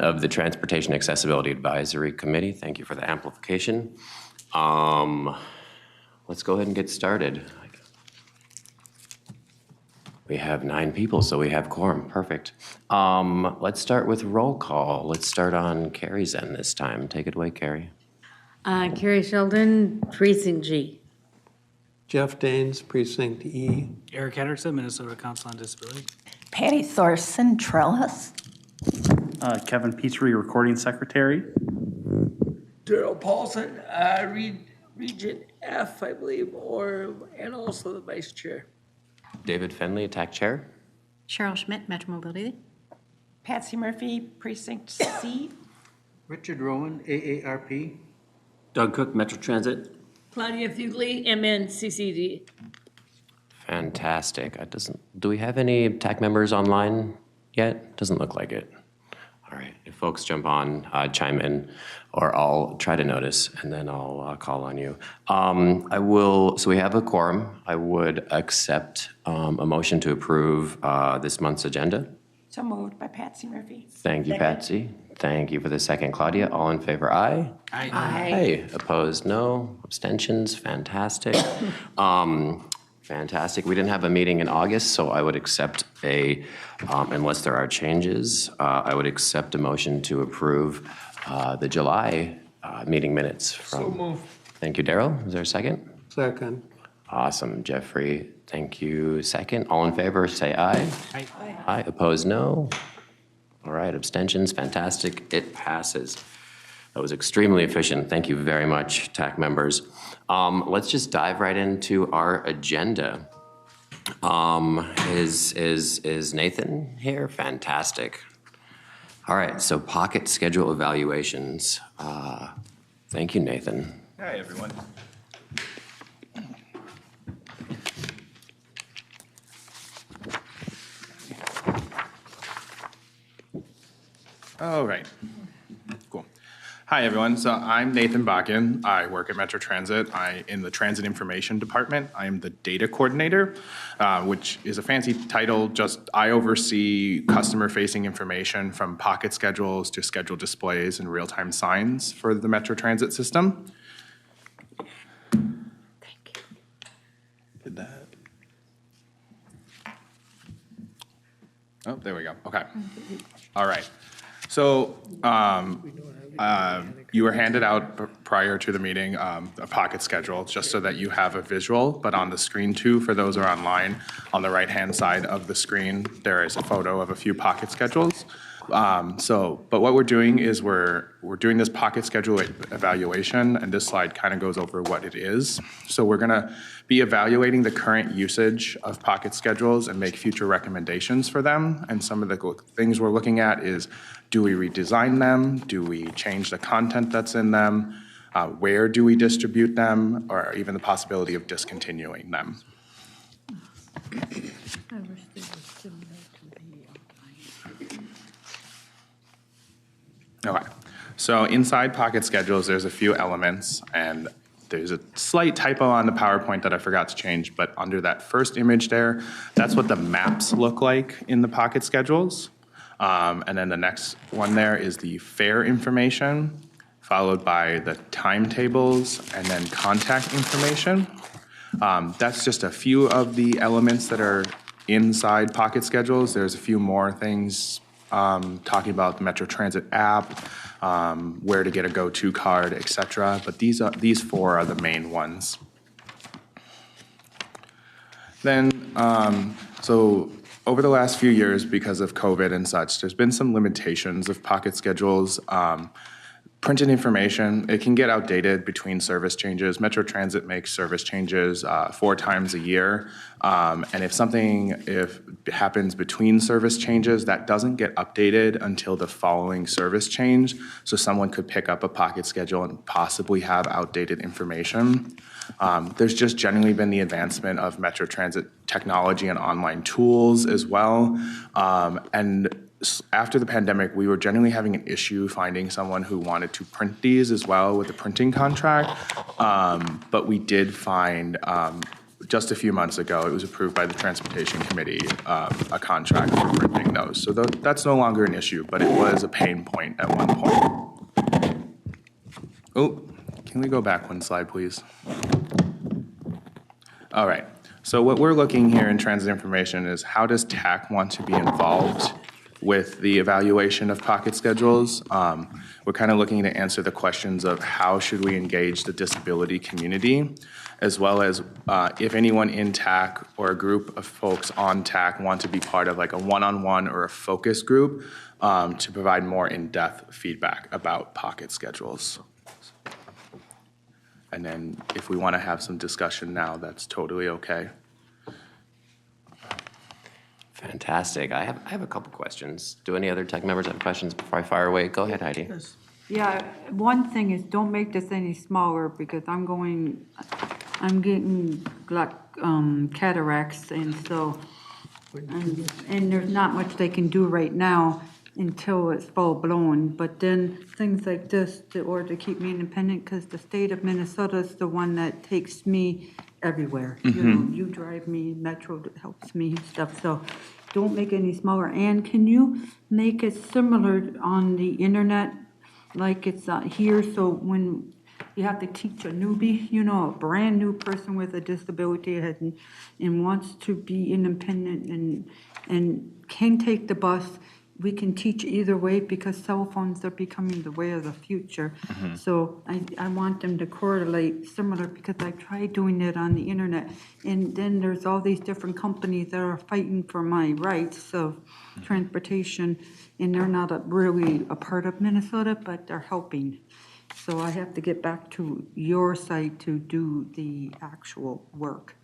of the Transportation Accessibility Advisory Committee. Thank you for the amplification. Let's go ahead and get started. We have 9 people, so we have quorum. Perfect. Let's start with roll call. Let's start on Carrie's end this time. Take it away, Carrie. Carrie Sheldon, Precinct G. Jeff Danes, Precinct E. Eric Henderson, Minnesota Council on Disability. Patty Thorson, Trellis. Kevin Petrie, Recording Secretary. Darrell Paulsen, Region F, I believe, and also the Vice Chair. David Fenley, TAAC Chair. Cheryl Schmidt, Metro Mobility. Patsy Murphy, Precinct C. Richard Rowan, AARP. Doug Cook, Metro Transit. Claudia Fugly, MNCCD. Fantastic. Do we have any TAAC members online yet? Doesn't look like it. All right, if folks jump on, chime in, or I'll try to notice, and then I'll call on you. So we have a quorum. I would accept a motion to approve this month's agenda. So moved by Patsy Murphy. Thank you, Patsy. Thank you for the second, Claudia. All in favor, aye? Aye. Aye. Opposed, no. Abstentions, fantastic. Fantastic. We didn't have a meeting in August, so I would accept unless there are changes, I would accept a motion to approve the July meeting minutes. So moved. Thank you, Darrell. Is there a second? Second. Awesome, Jeffrey. Thank you. Second. All in favor, say aye. Aye. Aye. Opposed, no. All right, abstentions, fantastic. It passes. That was extremely efficient. Thank you very much, TAAC members. Let's just dive right into our agenda. Is Nathan here? Fantastic. All right, so pocket schedule evaluations. Thank you, Nathan. Hi, everyone. All right, cool. Hi, everyone. So I'm Nathan Bakken. I work at Metro Transit. In the Transit Information Department. I am the data coordinator, which is a fancy title. Just I oversee customer-facing information from pocket schedules to schedule displays and real-time signs for the Metro Transit system. Thank you. Did that? Oh, there we go. Okay. All right. So you were handed out prior to the meeting a pocket schedule just so that you have a visual, but on the screen too, for those who are online, on the right-hand side of the screen, there is a photo of a few pocket schedules. But what we're doing is we're doing this pocket schedule evaluation, and this slide kind of goes over what it is. So we're gonna be evaluating the current usage of pocket schedules and make future recommendations for them. And some of the things we're looking at is, do we redesign them? Do we change the content that's in them? Where do we distribute them? Or even the possibility of discontinuing them. Okay, so inside pocket schedules, there's a few elements, and there's a slight typo on the PowerPoint that I forgot to change, but under that first image there, that's what the maps look like in the pocket schedules. And then the next one there is the fare information, followed by the timetables, and then contact information. That's just a few of the elements that are inside pocket schedules. There's a few more things talking about the Metro Transit app, where to get a go-to card, etc. But these 4 are the main ones. Then, so over the last few years, because of COVID and such, there's been some limitations of pocket schedules. Printed information, it can get outdated between service changes. Metro Transit makes service changes 4 times a year. And if something happens between service changes, that doesn't get updated until the following service change. So someone could pick up a pocket schedule and possibly have outdated information. There's just generally been the advancement of Metro Transit technology and online tools as well. And after the pandemic, we were generally having an issue finding someone who wanted to print these as well with the printing contract. But we did find just a few months ago, it was approved by the Transportation Committee, a contract for printing those. So that's no longer an issue, but it was a pain point at one point. Oh, can we go back one slide, please? All right. So what we're looking here in transit information is how does TAAC want to be involved with the evaluation of pocket schedules? We're kind of looking to answer the questions of how should we engage the disability community, as well as if anyone in TAAC or a group of folks on TAAC want to be part of like a one-on-one or a focus group to provide more in-depth feedback about pocket schedules. And then if we want to have some discussion now, that's totally okay. Fantastic. I have a couple questions. Do any other tech members have questions before I fire away? Go ahead, Heidi. Yeah, one thing is don't make this any smaller because I'm getting like cataracts and so, and there's not much they can do right now until it's full blown. But then things like this, in order to keep me independent, because the state of Minnesota is the one that takes me everywhere. You know, you drive me, Metro helps me and stuff, so don't make it any smaller. And can you make it similar on the internet, like it's here, so when you have to teach a newbie, you know, a brand new person with a disability and wants to be independent and can take the bus, we can teach either way because cell phones are becoming the way of the future. So I want them to correlate similar because I tried doing it on the internet. And then there's all these different companies that are fighting for my rights of transportation, and they're not really a part of Minnesota, but they're helping. So I have to get back to your site to do the actual work.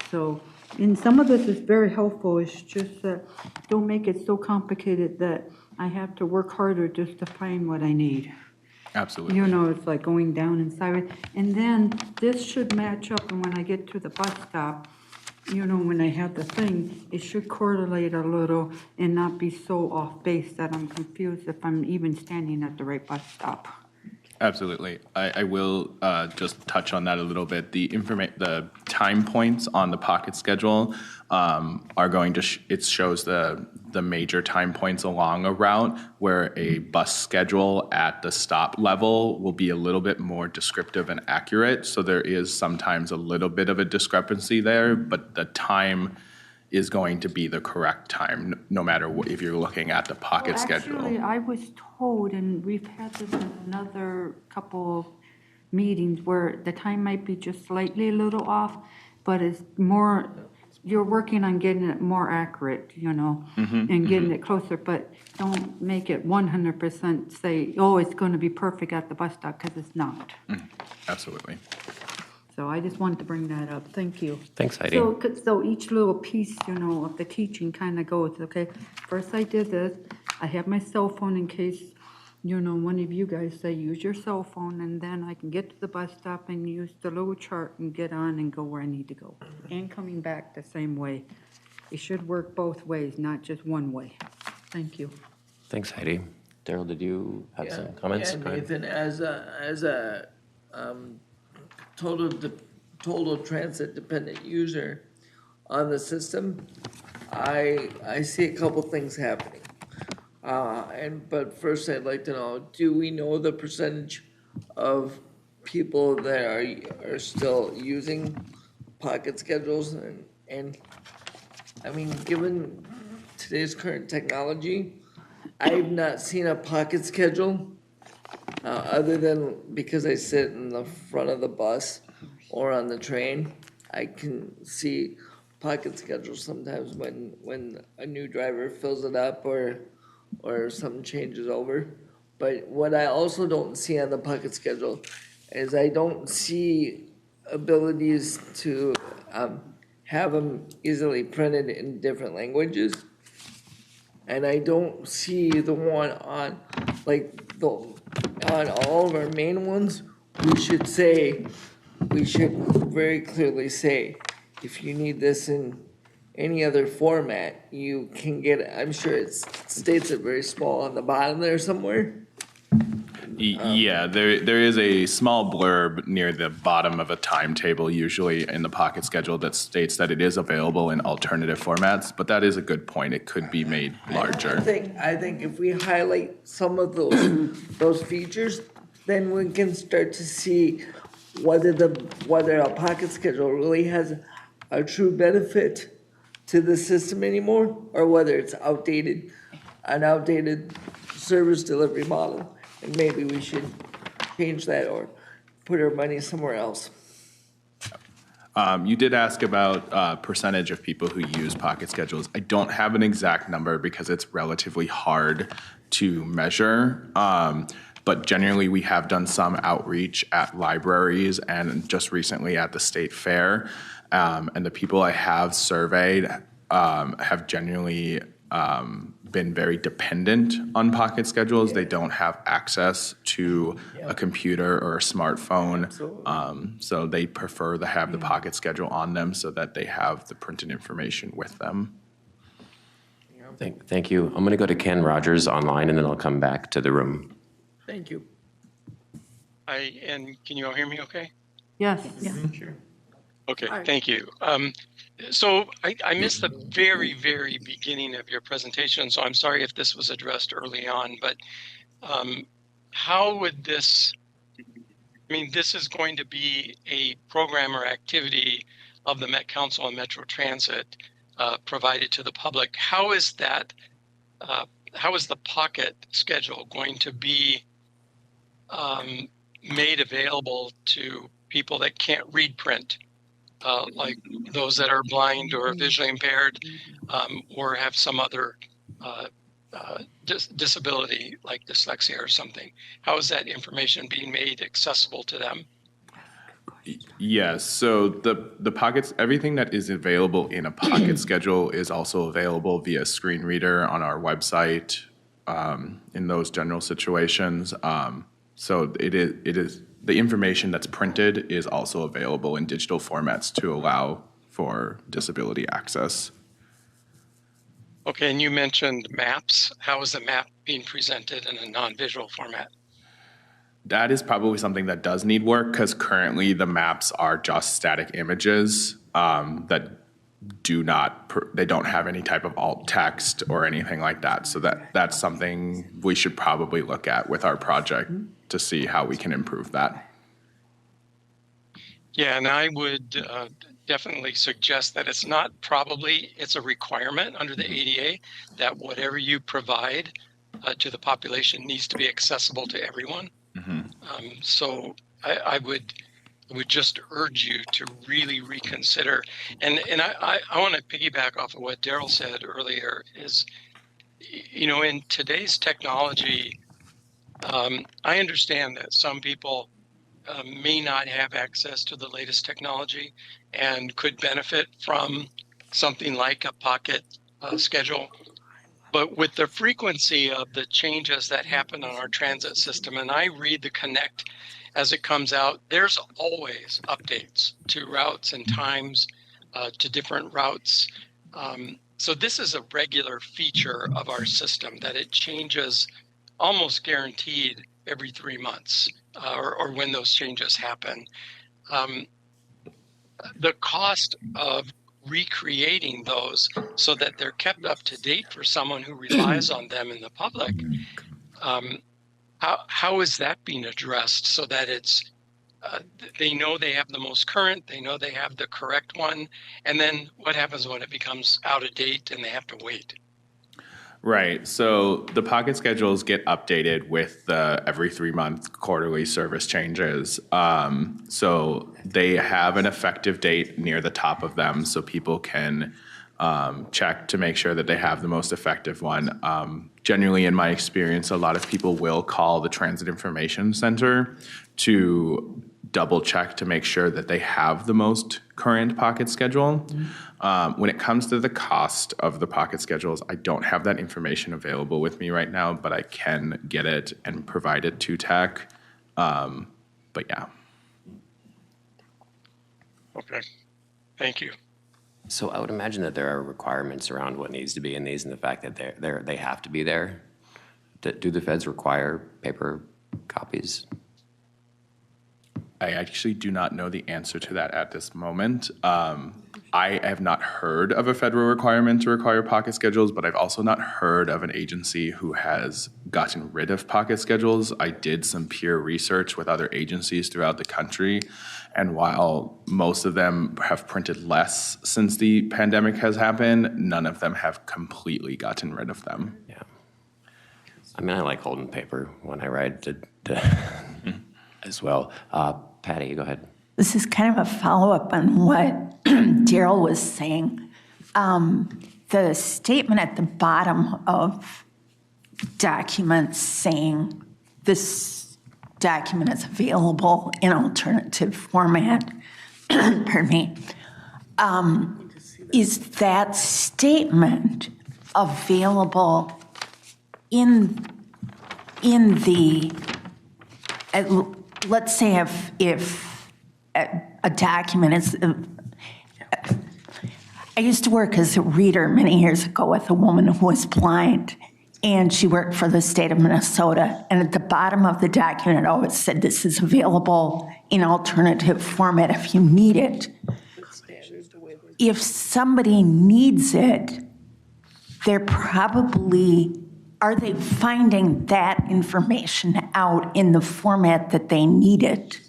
So, and some of this is very helpful. It's just that don't make it so complicated that I have to work harder just to find what I need. Absolutely. You know, it's like going down inside. And then this should match up, and when I get to the bus stop, you know, when I have the thing, it should correlate a little and not be so off base that I'm confused if I'm even standing at the right bus stop. Absolutely. I will just touch on that a little bit. The time points on the pocket schedule are going to, it shows the major time points along a route, where a bus schedule at the stop level will be a little bit more descriptive and accurate. So there is sometimes a little bit of a discrepancy there, but the time is going to be the correct time, no matter what, if you're looking at the pocket schedule. Actually, I was told, and we've had this in another couple of meetings, where the time might be just slightly a little off, but it's more, you're working on getting it more accurate, you know, and getting it closer, but don't make it 100% say, oh, it's going to be perfect at the bus stop, because it's not. Absolutely. So I just wanted to bring that up. Thank you. Thanks, Heidi. So each little piece, you know, of the teaching kind of goes, okay, first I did this. I have my cell phone in case, you know, one of you guys say use your cell phone, and then I can get to the bus stop and use the little chart and get on and go where I need to go. And coming back the same way. It should work both ways, not just one way. Thank you. Thanks, Heidi. Darrell, did you have some comments? Yeah, Go ahead. Nathan, as a total transit dependent user on the system, I see a couple things happening. But first I'd like to know, do we know the percentage of people that are still using pocket schedules? And I mean, given today's current technology, I've not seen a pocket schedule other than because I sit in the front of the bus or on the train. I can see pocket schedules sometimes when a new driver fills it up or something changes over. But what I also don't see on the pocket schedule is I don't see abilities to have them easily printed in different languages. And I don't see the one on, on all of our main ones, we should very clearly say, if you need this in any other format, you can get it. I'm sure it states it very small on the bottom there somewhere. Yeah, there is a small blurb near the bottom of a timetable, usually in the pocket schedule, that states that it is available in alternative formats, but that is a good point. It could be made larger. I think if we highlight some of those features, then we can start to see whether a pocket schedule really has a true benefit to the system anymore, or whether it's an outdated service delivery model, and maybe we should change that or put our money somewhere else. You did ask about percentage of people who use pocket schedules. I don't have an exact number because it's relatively hard to measure. But generally, we have done some outreach at libraries and just recently at the state fair. And the people I have surveyed have genuinely been very dependent on pocket schedules. They don't have access to a computer or a smartphone. So they prefer to have the pocket schedule on them so that they have the printed information with them. Thank you. I'm going to go to Ken Rodgers online, and then I'll come back to the room. Thank you. And can you all hear me okay? Yes. Sure. Okay, thank you. So I missed the very, very beginning of your presentation, so I'm sorry if this was addressed early on, but how would this, this is going to be a program or activity of the Met Council and Metro Transit provided to the public. How is that, how is the pocket schedule going to be made available to people that can't read print? Like those that are blind or visually impaired, or have some other disability like dyslexia or something. How is that information being made accessible to them? Yes, so the pockets, everything that is available in a pocket schedule is also available via screen reader on our website in those general situations. So it is the information that's printed is also available in digital formats to allow for disability access. Okay, and you mentioned maps. How is the map being presented in a non-visual format? That is probably something that does need work because currently the maps are just static images that they don't have any type of alt text or anything like that. So that's something we should probably look at with our project to see how we can improve that. Yeah, and I would definitely suggest that it's a requirement under the ADA that whatever you provide to the population needs to be accessible to everyone. So I would just urge you to really reconsider. And I want to piggyback off of what Darrell said earlier is, in today's technology, I understand that some people may not have access to the latest technology and could benefit from something like a pocket schedule. But with the frequency of the changes that happen on our transit system, and I read the Connect as it comes out, there's always updates to routes and times to different routes. So this is a regular feature of our system that it changes almost guaranteed every 3 months or when those changes happen. The cost of recreating those so that they're kept up to date for someone who relies on them in the public, how is that being addressed so that it's they know they have the most current, they know they have the correct one, and then what happens when it becomes out of date and they have to wait? Right. So the pocket schedules get updated with the every 3 month quarterly service changes. So they have an effective date near the top of them so people can check to make sure that they have the most effective one. Generally, in my experience, a lot of people will call the Transit Information Center to double check to make sure that they have the most current pocket schedule. When it comes to the cost of the pocket schedules, I don't have that information available with me right now, but I can get it and provide it to TAAC. But yeah. Okay, thank you. So I would imagine that there are requirements around what needs to be in these and the fact that they have to be there. Do the feds require paper copies? I actually do not know the answer to that at this moment. I have not heard of a federal requirement to require pocket schedules, but I've also not heard of an agency who has gotten rid of pocket schedules. I did some peer research with other agencies throughout the country, and while most of them have printed less since the pandemic has happened, none of them have completely gotten rid of them. Yeah. I mean, I like holding paper when I write as well. Patty, go ahead. This is kind of a follow-up on what Darrell was saying. The statement at the bottom of documents saying this document is available in alternative format, pardon me, is that statement available in the, let's say if a document is, I used to work as a reader many years ago with a woman who was blind, and she worked for the state of Minnesota, and at the bottom of the document it always said this is available in alternative format if you need it. If somebody needs it, they're probably, are they finding that information out in the format that they need it?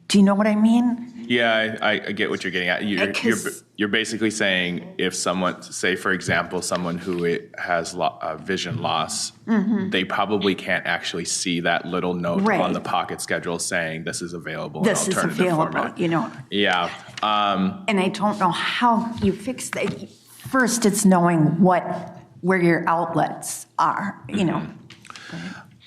Do you know what I mean? Yeah, I get what you're getting at. You're basically saying if someone, say for example, someone who has vision loss, they probably can't actually see that little note on the pocket schedule saying this is available in alternative format. You know. Yeah. And I don't know how you fix that. First, it's knowing where your outlets are, you know.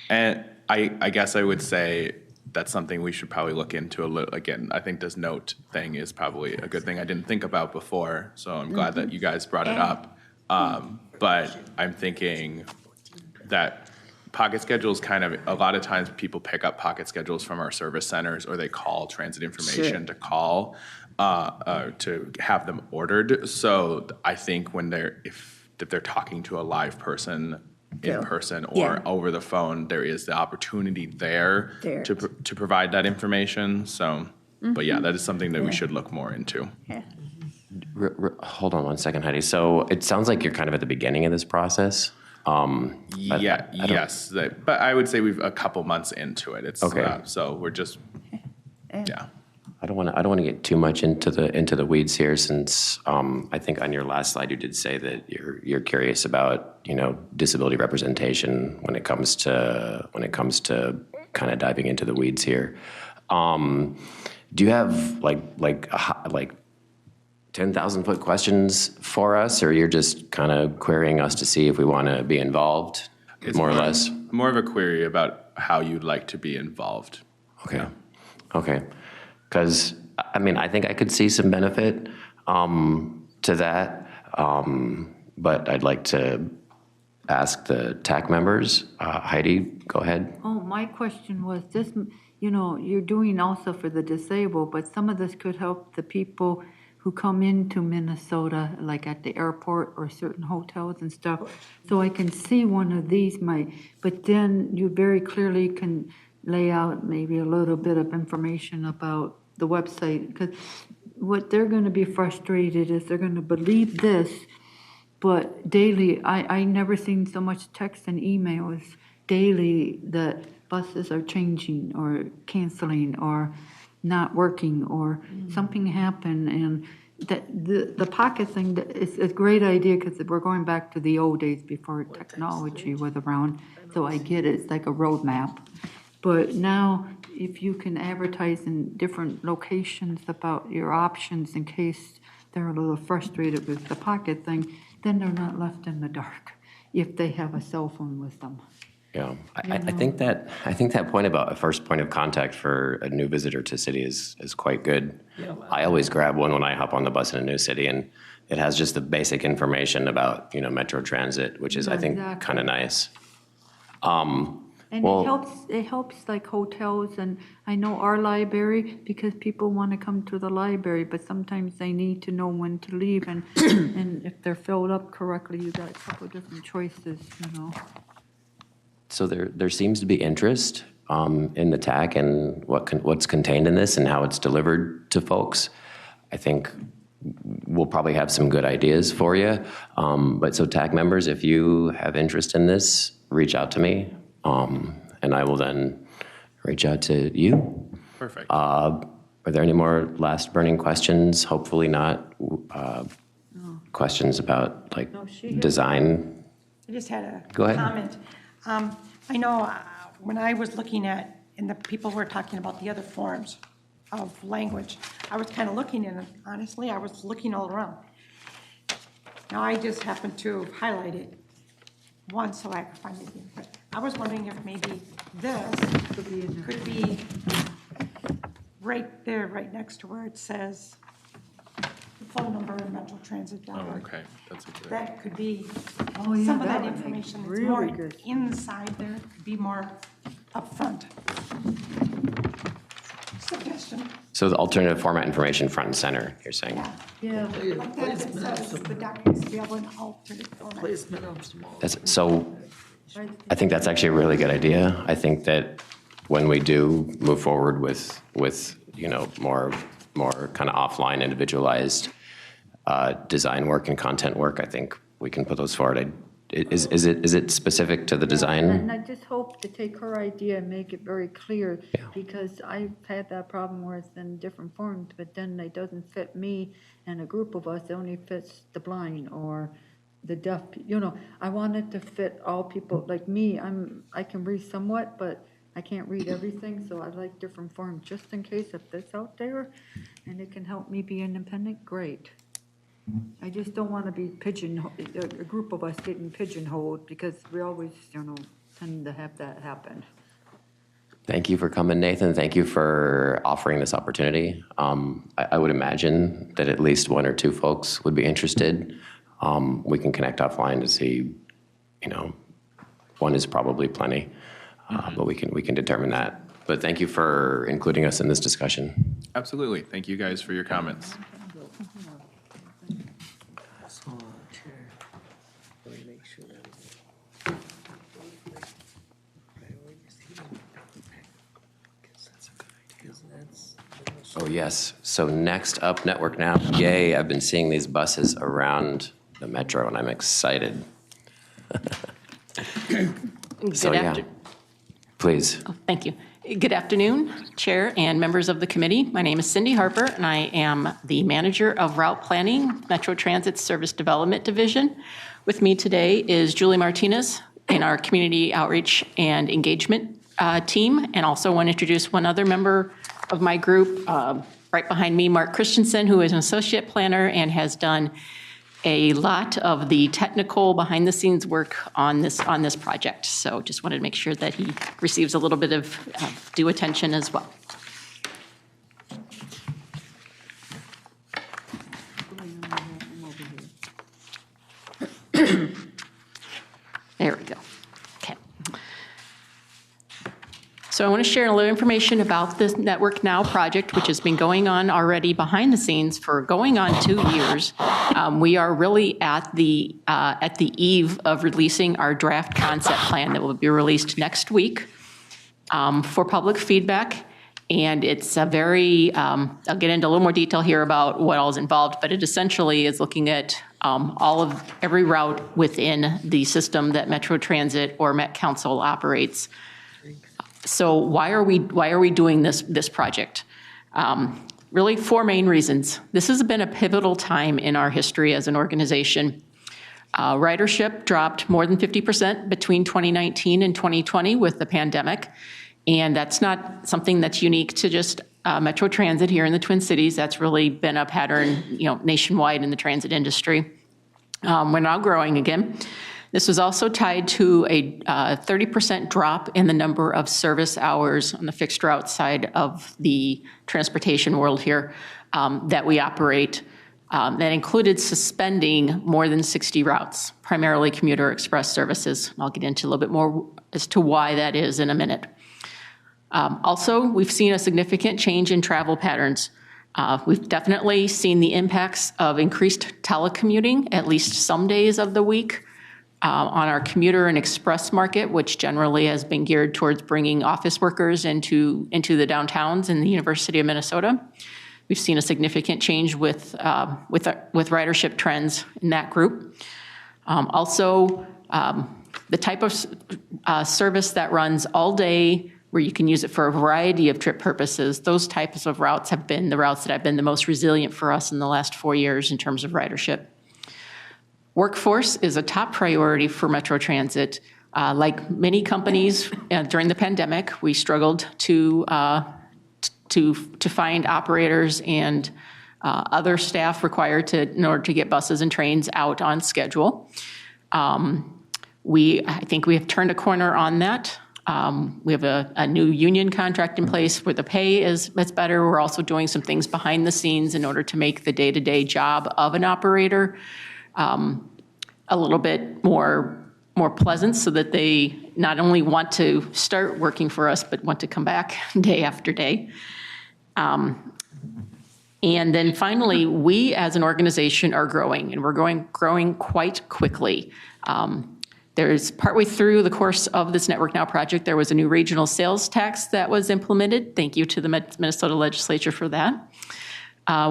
And I guess I would say that's something we should probably look into a little. Again, I think this note thing is probably a good thing I didn't think about before, so I'm glad that you guys brought it up. But I'm thinking that pocket schedules kind of, a lot of times people pick up pocket schedules from our service centers, or they call transit information to call to have them ordered. So I think when if they're talking to a live person in person or over the phone, there is the opportunity there. To provide that information. So, but yeah, that is something that we should look more into. Hold on one second, Heidi. So it sounds like you're kind of at the beginning of this process. Yes, but I would say we've a couple months into it. It's okay. So we're just, I don't want to get too much into the weeds here, since I think on your last slide you did say that you're curious about disability representation when it comes to kind of diving into the weeds here. Do you have like 10,000-foot questions for us, or you're just kind of querying us to see if we want to be involved, more or less? More of a query about how you'd like to be involved. Okay. Yeah. Okay. Because, I mean, I think I could see some benefit to that, but I'd like to ask the TAAC members. Heidi, go ahead. Oh, my question was this, you're doing also for the disabled, but some of this could help the people who come into Minnesota, like at the airport or certain hotels and stuff. So I can see one of these but then you very clearly can lay out maybe a little bit of information about the website, because what they're going to be frustrated is they're going to believe this, but daily, I never seen so much text and emails daily that buses are changing or canceling or not working or something happened, and that the pocket thing is a great idea, because we're going back to the old days before technology was around. So I get it, it's like a roadmap. But now, if you can advertise in different locations about your options in case they're a little frustrated with the pocket thing, then they're not left in the dark if they have a cell phone with them. Yeah, I think that point about a first point of contact for a new visitor to city is quite good. Yeah. I always grab one when I hop on the bus in a new city, and it has just the basic information about Metro Transit, which is I think kind of nice. And it helps like hotels, and I know our library, because people want to come to the library, but sometimes they need to know when to leave, and and if they're filled up correctly, you got a couple different choices, So there seems to be interest. in the TAAC and what's contained in this and how it's delivered to folks, I think we'll probably have some good ideas for you. But so TAAC members, if you have interest in this, reach out to me, and I will then reach out to you. Perfect. Are there any more last burning questions? Hopefully not. Questions about like design? I just had a Go ahead. comment. I know when I was looking at, and the people were talking about the other forms of language, I was kind of looking, and honestly, I was looking all around. Now, I just happened to highlight it once so I could find it again. But I was wondering if maybe this could be right there, right next to where it says the phone number in metrotransit.org. Oh, okay, that's a good. That could be, Oh, yeah, some of that that would make information that's really more good. inside there, could be more upfront. Suggestion. So the alternative format information front and center, you're saying? Yeah. Like that, it says the documents available in alternate format. Placement of small. So I think that's actually a really good idea. I think that when we do move forward with more kind of offline individualized design work and content work, I think we can put those forward. Is it specific to the design? And I just hope to take her idea and make it very clear, because I've had that problem where it's in different forms, but then it doesn't fit me and a group of us. It only fits the blind or the deaf. I want it to fit all people. Like me, I can read somewhat, but I can't read everything, so I like different forms, just in case if it's out there and it can help me be independent, great. I just don't want to be a group of us getting pigeonholed, because we always, tend to have that happen. Thank you for coming, Nathan. Thank you for offering this opportunity. I would imagine that at least one or two folks would be interested. We can connect offline to see, one is probably plenty, but we can determine that. But thank you for including us in this discussion. Absolutely. Thank you guys for your comments. Oh, yes. So next up, Network Now. Yay, I've been seeing these buses around the metro, and I'm excited. Please. Oh, thank you. Good afternoon, Chair and members of the committee. My name is Cindy Harper, and I am the manager of Route Planning, Metro Transit Service Development Division. With me today is Julie Martinez in our Community Outreach and Engagement team, and also want to introduce one other member of my group, right behind me, Mark Christensen, who is an associate planner and has done a lot of the technical behind-the-scenes work on this project. So just wanted to make sure that he receives a little bit of due attention as well. There we go. Okay. So I want to share a little information about this Network Now project, which has been going on already behind the scenes for going on 2 years. We are really at the eve of releasing our draft concept plan that will be released next week for public feedback. And it's a very, I'll get into a little more detail here about what all is involved, but it essentially is looking at every route within the system that Metro Transit or Met Council operates. So why are we doing this project? Really 4 main reasons. This has been a pivotal time in our history as an organization. Ridership dropped more than 50% between 2019 and 2020 with the pandemic. And that's not something that's unique to just Metro Transit here in the Twin Cities. That's really been a pattern, nationwide in the transit industry. We're now growing again. This was also tied to a 30% drop in the number of service hours on the fixed route side of the transportation world here that we operate. That included suspending more than 60 routes, primarily commuter express services. I'll get into a little bit more as to why that is in a minute. Also, we've seen a significant change in travel patterns. We've definitely seen the impacts of increased telecommuting at least some days of the week. on our commuter and express market, which generally has been geared towards bringing office workers into the downtowns in the University of Minnesota. We've seen a significant change with ridership trends in that group. Also, the type of service that runs all day, where you can use it for a variety of trip purposes, those types of routes have been the routes that have been the most resilient for us in the last 4 years in terms of ridership. Workforce is a top priority for Metro Transit. Like many companies during the pandemic, we struggled to find operators and other staff required in order to get buses and trains out on schedule. I think we have turned a corner on that. We have a new union contract in place where the pay is better. We're also doing some things behind the scenes in order to make the day-to-day job of an operator a little bit more pleasant, so that they not only want to start working for us, but want to come back day after day. And then finally, we as an organization are growing, and we're growing quite quickly. There's partway through the course of this Network Now project, there was a new regional sales tax that was implemented. Thank you to the Minnesota legislature for that.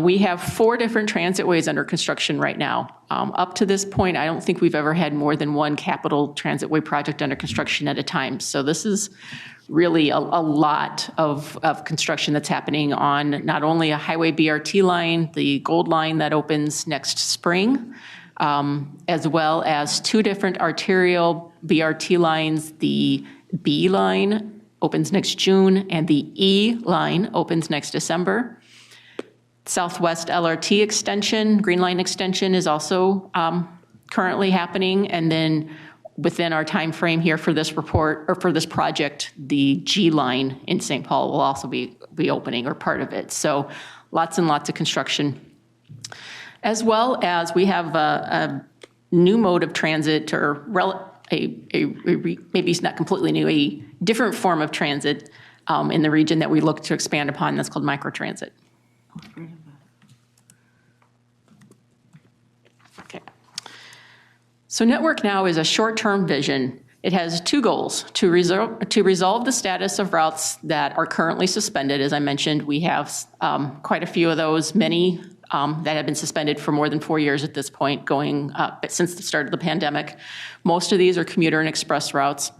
We have 4 different transitways under construction right now. Up to this point, I don't think we've ever had more than one capital transitway project under construction at a time. So this is really a lot of construction that's happening on not only a highway BRT line, the Gold Line that opens next spring, as well as 2 different arterial BRT lines. The B line opens next June, and the E line opens next December. Southwest LRT extension, Green Line extension is also currently happening. And then within our time frame here for this report, or for this project, the G line in St. Paul will also be opening, or part of it. So lots and lots of construction. As well as we have a new mode of transit, or maybe it's not completely new, a different form of transit in the region that we look to expand upon. That's called microtransit. Okay. So Network Now is a short-term vision. It has 2 goals: to resolve the status of routes that are currently suspended. As I mentioned, we have quite a few of those, many that have been suspended for more than 4 years at this point, going since the start of the pandemic. Most of these are commuter and express routes,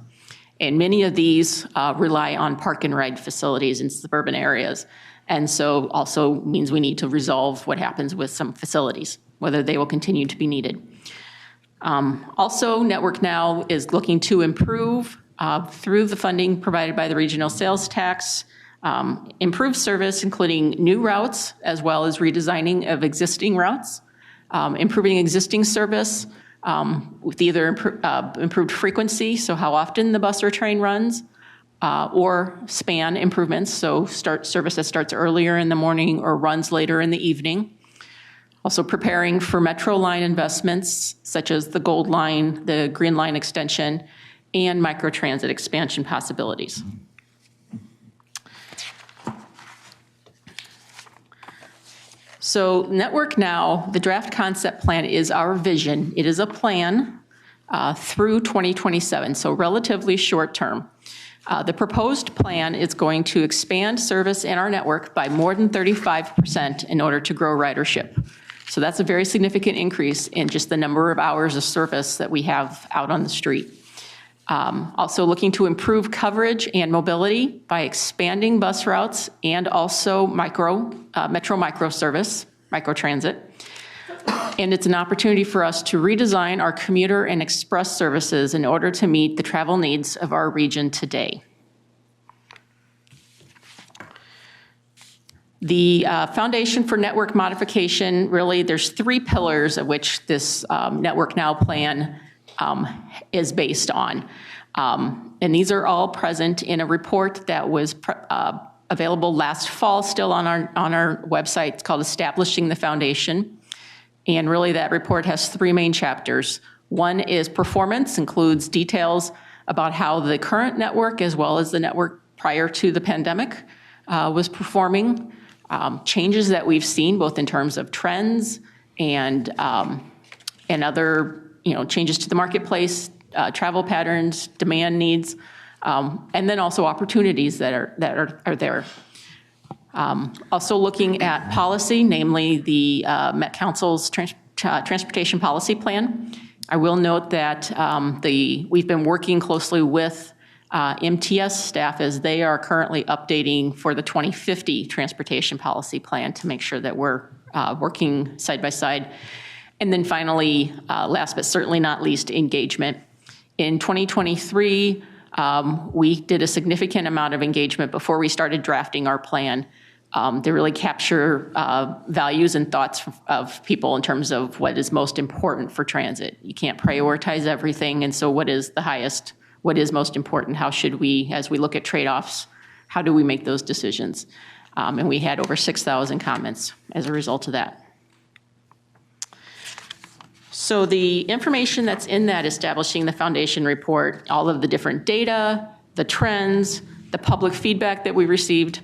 and many of these rely on park and ride facilities in suburban areas. And so also means we need to resolve what happens with some facilities, whether they will continue to be needed. Also, Network Now is looking to improve through the funding provided by the regional sales tax, improve service, including new routes, as well as redesigning of existing routes, improving existing service with either improved frequency, so how often the bus or train runs, or span improvements, so service that starts earlier in the morning or runs later in the evening. Also preparing for Metro line investments, such as the Gold Line, the Green Line extension, and microtransit expansion possibilities. So Network Now, the draft concept plan is our vision. It is a plan through 2027, so relatively short term. The proposed plan is going to expand service in our network by more than 35% in order to grow ridership. So that's a very significant increase in just the number of hours of service that we have out on the street. Also looking to improve coverage and mobility by expanding bus routes and also Metro micro service, microtransit. And it's an opportunity for us to redesign our commuter and express services in order to meet the travel needs of our region today. The foundation for network modification, really, there's 3 pillars of which this Network Now plan is based on. And these are all present in a report that was available last fall, still on our website. It's called Establishing the Foundation. And really that report has 3 main chapters. One is performance, includes details about how the current network, as well as the network prior to the pandemic, was performing. Changes that we've seen both in terms of trends and other changes to the marketplace, travel patterns, demand needs, and then also opportunities that are there. Also looking at policy, namely the Met Council's Transportation Policy Plan. I will note that we've been working closely with MTS staff as they are currently updating for the 2050 Transportation Policy Plan to make sure that we're working side by side. And then finally, last but certainly not least, engagement. In 2023, we did a significant amount of engagement before we started drafting our plan to really capture values and thoughts of people in terms of what is most important for transit. You can't prioritize everything, and so what is the highest, what is most important? How should we, as we look at trade-offs, how do we make those decisions? And we had over 6,000 comments as a result of that. So the information that's in that establishing the foundation report, all of the different data, the trends, the public feedback that we received,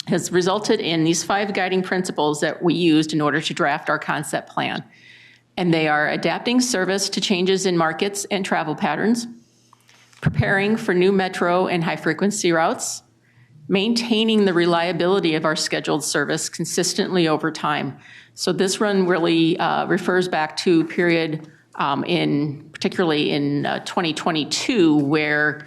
has resulted in these 5 guiding principles that we used in order to draft our concept plan. And they are adapting service to changes in markets and travel patterns, preparing for new metro and high-frequency routes, maintaining the reliability of our scheduled service consistently over time. So this one really refers back to a period particularly in 2022 where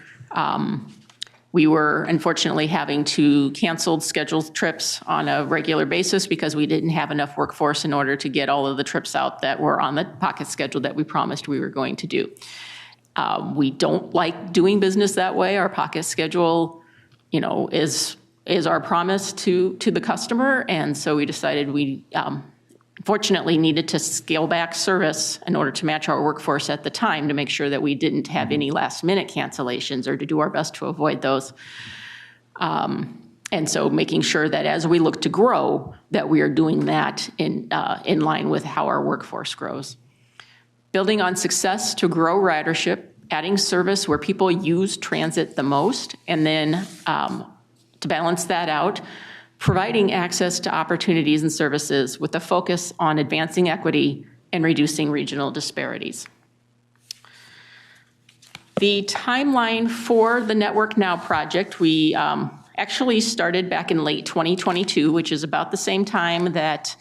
we were unfortunately having to cancel scheduled trips on a regular basis because we didn't have enough workforce in order to get all of the trips out that were on the pocket schedule that we promised we were going to do. We don't like doing business that way. Our pocket schedule, is our promise to the customer, and so we decided we fortunately needed to scale back service in order to match our workforce at the time to make sure that we didn't have any last-minute cancellations or to do our best to avoid those. And so making sure that as we look to grow, that we are doing that in line with how our workforce grows. Building on success to grow ridership, adding service where people use transit the most, and then to balance that out, providing access to opportunities and services with a focus on advancing equity and reducing regional disparities. The timeline for the Network Now project, we actually started back in late 2022, which is about the same time that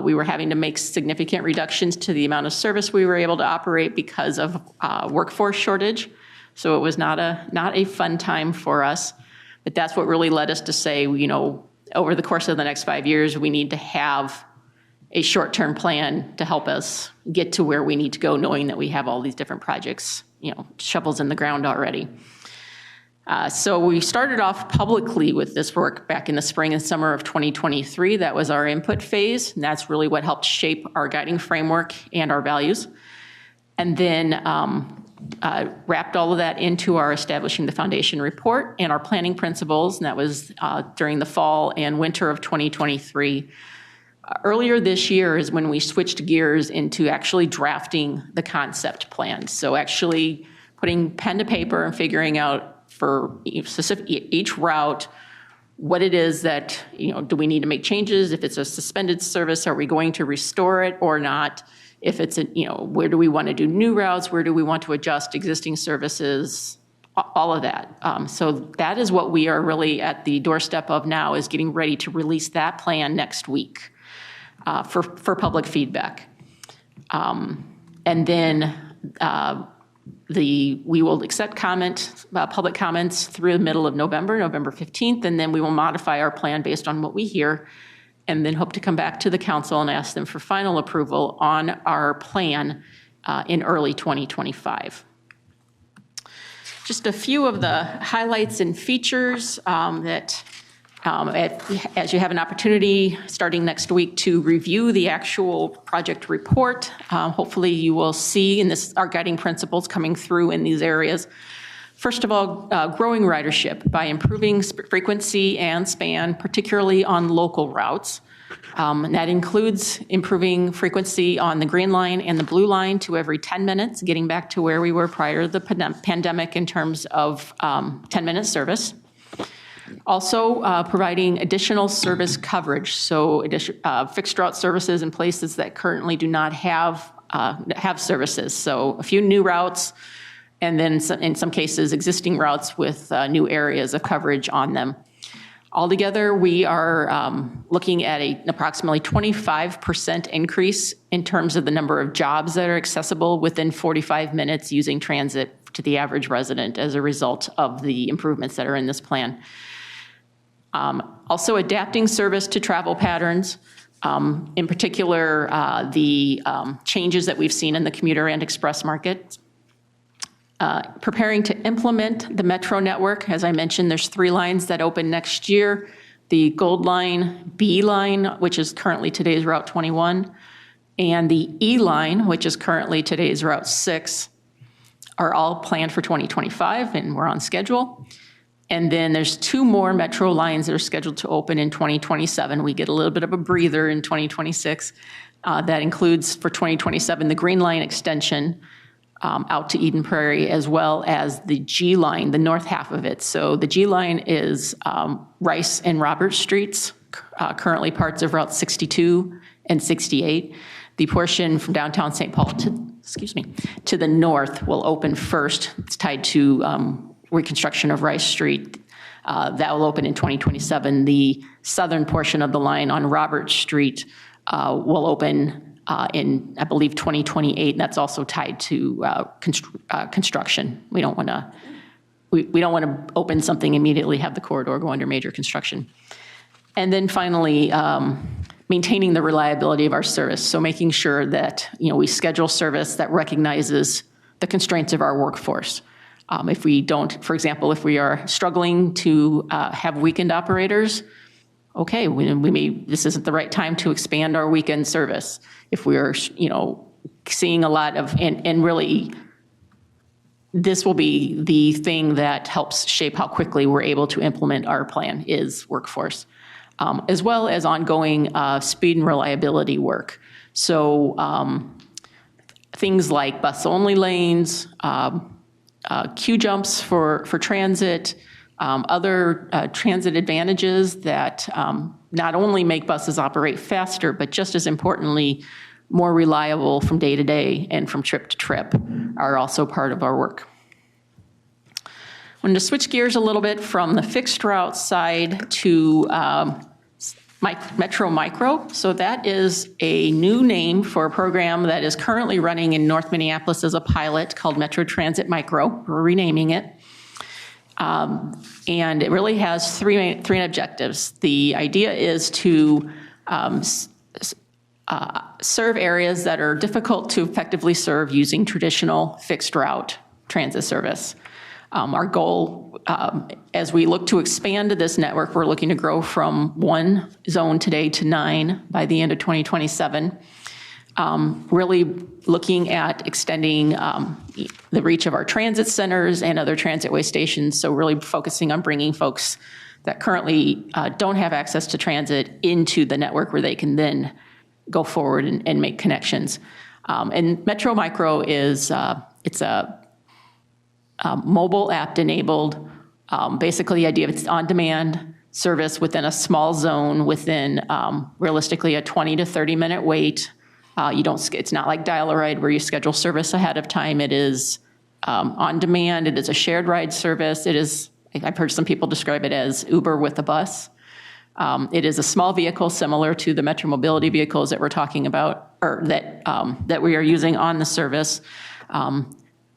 we were having to make significant reductions to the amount of service we were able to operate because of workforce shortage. So it was not a fun time for us, but that's what really led us to say, over the course of the next 5 years, we need to have a short-term plan to help us get to where we need to go, knowing that we have all these different projects, shovels in the ground already. So we started off publicly with this work back in the spring and summer of 2023. That was our input phase, and that's really what helped shape our guiding framework and our values. And then wrapped all of that into our establishing the foundation report and our planning principles, and that was during the fall and winter of 2023. Earlier this year is when we switched gears into actually drafting the concept plan. So actually putting pen to paper and figuring out for each route what it is that, do we need to make changes? If it's a suspended service, are we going to restore it or not? If it's, where do we want to do new routes? Where do we want to adjust existing services? All of that. So that is what we are really at the doorstep of now, is getting ready to release that plan next week for public feedback. And then we will accept public comments through the middle of November 15th, and then we will modify our plan based on what we hear, and then hope to come back to the council and ask them for final approval on our plan in early 2025. Just a few of the highlights and features that as you have an opportunity starting next week to review the actual project report, hopefully you will see in this our guiding principles coming through in these areas. First of all, growing ridership by improving frequency and span, particularly on local routes. And that includes improving frequency on the Green Line and the Blue Line to every 10 minutes, getting back to where we were prior to the pandemic in terms of 10-minute service. Also, providing additional service coverage, so fixed route services in places that currently do not have have services. So a few new routes, and then in some cases, existing routes with new areas of coverage on them. Altogether, we are looking at an approximately 25% increase in terms of the number of jobs that are accessible within 45 minutes using transit to the average resident as a result of the improvements that are in this plan. Also adapting service to travel patterns, in particular the changes that we've seen in the commuter and express market. Preparing to implement the Metro network. As I mentioned, there's 3 lines that open next year. The Gold Line, B line, which is currently today's Route 21, and the E line, which is currently today's Route 6, are all planned for 2025, and we're on schedule. And then there's 2 more Metro lines that are scheduled to open in 2027. We get a little bit of a breather in 2026. That includes for 2027 the Green Line extension out to Eden Prairie, as well as the G line, the north half of it. So the G line is Rice and Roberts Streets, currently parts of Route 62 and 68. The portion from downtown St. Paul to the north will open first. It's tied to reconstruction of Rice Street. That will open in 2027. The southern portion of the line on Roberts Street will open in, I believe, 2028. And that's also tied to construction. We don't want to open something immediately, have the corridor go under major construction. And then finally, maintaining the reliability of our service. So making sure that we schedule service that recognizes the constraints of our workforce. If we don't, for example, if we are struggling to have weekend operators, okay, this isn't the right time to expand our weekend service. If we are, seeing a lot of, and really, this will be the thing that helps shape how quickly we're able to implement our plan is workforce, as well as ongoing speed and reliability work. So things like bus-only lanes, queue jumps for transit, other transit advantages that not only make buses operate faster, but just as importantly, more reliable from day to day and from trip to trip are also part of our work. I wanted to switch gears a little bit from the fixed route side to Metro Micro. So that is a new name for a program that is currently running in North Minneapolis as a pilot called Metro Transit Micro. We're renaming it. And it really has three objectives. The idea is to serve areas that are difficult to effectively serve using traditional fixed route transit service. Our goal, as we look to expand this network, we're looking to grow from 1 zone today to 9 by the end of 2027. Really looking at extending the reach of our transit centers and other transitway stations. So really focusing on bringing folks that currently don't have access to transit into the network where they can then go forward and make connections. And Metro Micro is, it's a mobile app enabled, basically the idea of it's on-demand service within a small zone within realistically a 20 to 30 minute wait. It's not like Dial-A-Ride where you schedule service ahead of time. It is on demand. It is a shared ride service. It is, I've heard some people describe it as Uber with a bus. It is a small vehicle similar to the Metro Mobility vehicles that we're talking about, or that we are using on the service.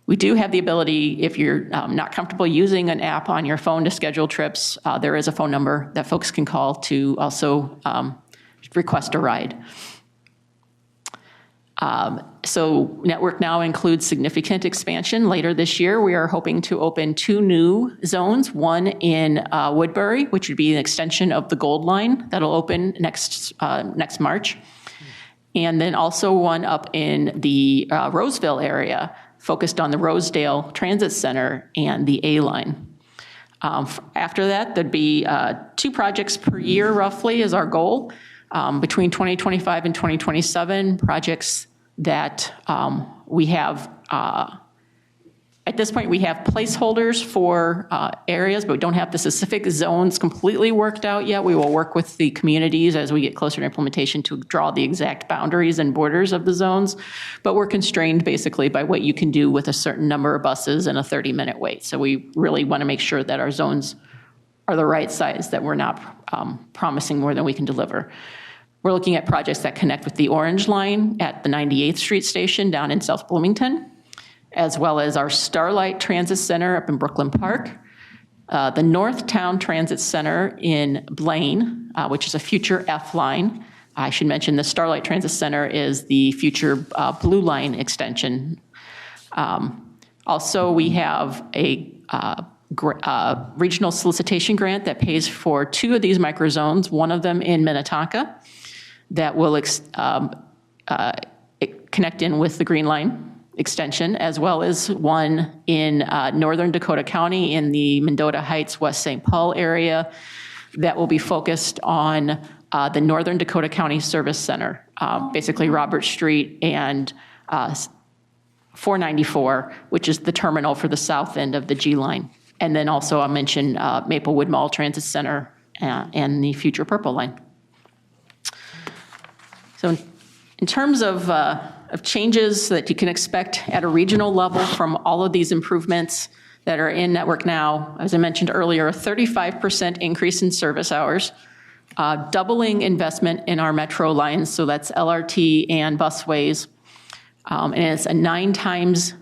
We do have the ability, if you're not comfortable using an app on your phone to schedule trips, there is a phone number that folks can call to also request a ride. So network now includes significant expansion. Later this year, we are hoping to open 2 new zones, one in Woodbury, which would be an extension of the Gold Line that'll open next March. And then also one up in the Roseville area, focused on the Rosedale Transit Center and the A line. After that, there'd be 2 projects per year roughly is our goal. Between 2025 and 2027, projects that we have At this point, we have placeholders for areas, but we don't have the specific zones completely worked out yet. We will work with the communities as we get closer to implementation to draw the exact boundaries and borders of the zones. But we're constrained basically by what you can do with a certain number of buses and a 30-minute wait. So we really want to make sure that our zones are the right size, that we're not promising more than we can deliver. We're looking at projects that connect with the Orange Line at the 98th Street Station down in South Bloomington, as well as our Starlight Transit Center up in Brooklyn Park, the Northtown Transit Center in Blaine, which is a future F line. I should mention the Starlight Transit Center is the future Blue Line extension. Also, we have a regional solicitation grant that pays for 2 of these microzones, one of them in Minnetonka, that will connect in with the Green Line extension, as well as one in northern Dakota County in the Mendota Heights, West St. Paul area that will be focused on the Northern Dakota County Service Center, basically Robert Street and 494, which is the terminal for the south end of the G line. And then also I'll mention Maplewood Mall Transit Center and the future Purple Line. So in terms of changes that you can expect at a regional level from all of these improvements that are in Network Now, as I mentioned earlier, a 35% increase in service hours, doubling investment in our metro lines, so that's LRT and busways, and it's a 9 times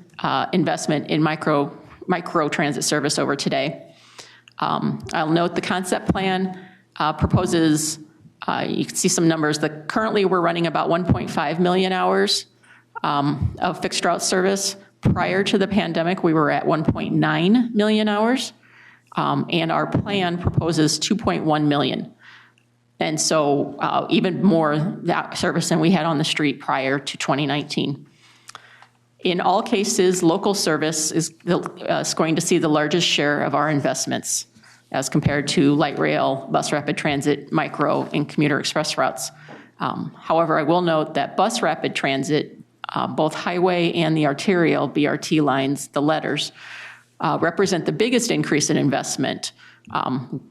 investment in micro transit service over today. I'll note the concept plan proposes, you can see some numbers, that currently we're running about 1.5 million hours of fixed route service. Prior to the pandemic, we were at 1.9 million hours, and our plan proposes 2.1 million. And so even more that service than we had on the street prior to 2019. In all cases, local service is going to see the largest share of our investments as compared to light rail, bus rapid transit, micro, and commuter express routes. However, I will note that bus rapid transit, both highway and the arterial BRT lines, the letters, represent the biggest increase in investment,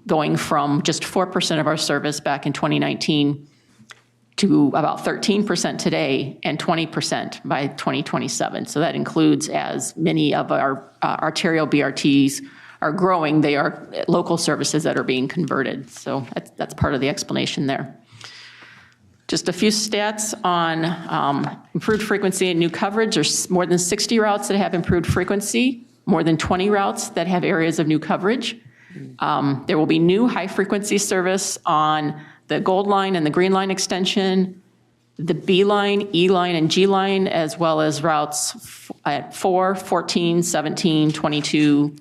going from just 4% of our service back in 2019 to about 13% today and 20% by 2027. So that includes, as many of our arterial BRTs are growing, they are local services that are being converted. So that's part of the explanation there. Just a few stats on improved frequency and new coverage. There's more than 60 routes that have improved frequency, more than 20 routes that have areas of new coverage. There will be new high-frequency service on the Gold Line and the Green Line extension, the B Line, E Line, and G Line, as well as routes at 4, 14, 17, 22,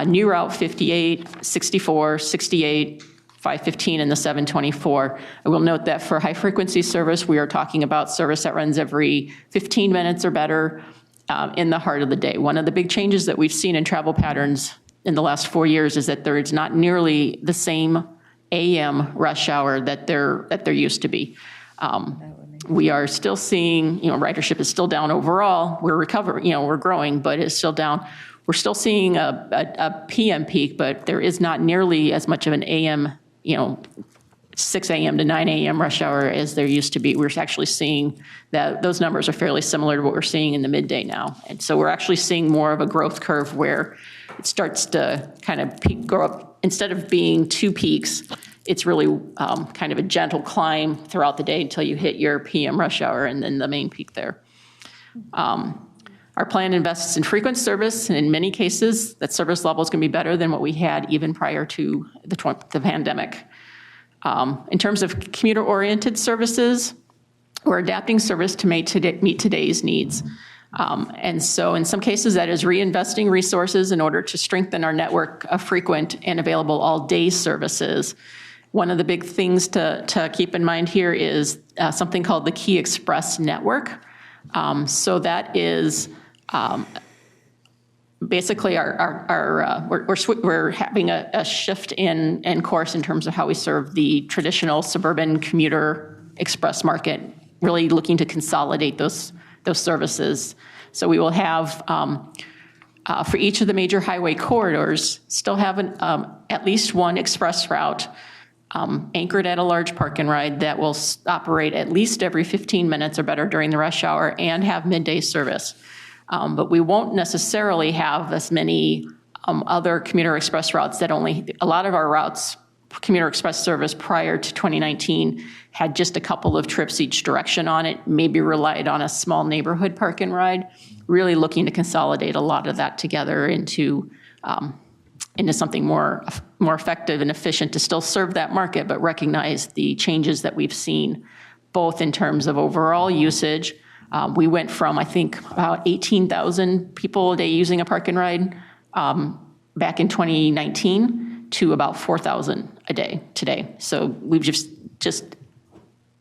new Route 58, 64, 68, 515, and the 724. I will note that for high-frequency service, we are talking about service that runs every 15 minutes or better in the heart of the day. One of the big changes that we've seen in travel patterns in the last 4 years is that there is not nearly the same AM rush hour that there used to be. We are still seeing, ridership is still down overall. We're recovering, we're growing, but it's still down. We're still seeing a PM peak, but there is not nearly as much of an AM, 6 a.m. to 9 a.m. rush hour as there used to be. We're actually seeing that those numbers are fairly similar to what we're seeing in the midday now. And so we're actually seeing more of a growth curve where it starts to kind of go up. Instead of being 2 peaks, it's really kind of a gentle climb throughout the day until you hit your PM rush hour and then the main peak there. Our plan invests in frequent service, and in many cases, that service level is going to be better than what we had even prior to the pandemic. In terms of commuter-oriented services, we're adapting service to meet today's needs. And so in some cases, that is reinvesting resources in order to strengthen our network of frequent and available all-day services. One of the big things to keep in mind here is something called the Key Express Network. So that is basically we're having a shift in course in terms of how we serve the traditional suburban commuter express market, really looking to consolidate those services. So we will have for each of the major highway corridors, still have at least one express route anchored at a large park and ride that will operate at least every 15 minutes or better during the rush hour and have midday service. But we won't necessarily have as many other commuter express routes a lot of our routes, commuter express service prior to 2019 had just a couple of trips each direction on it, maybe relied on a small neighborhood park and ride, really looking to consolidate a lot of that together into something more effective and efficient to still serve that market, but recognize the changes that we've seen, both in terms of overall usage. We went from, I think, about 18,000 people a day using a park and ride back in 2019 to about 4,000 a day today. So we've just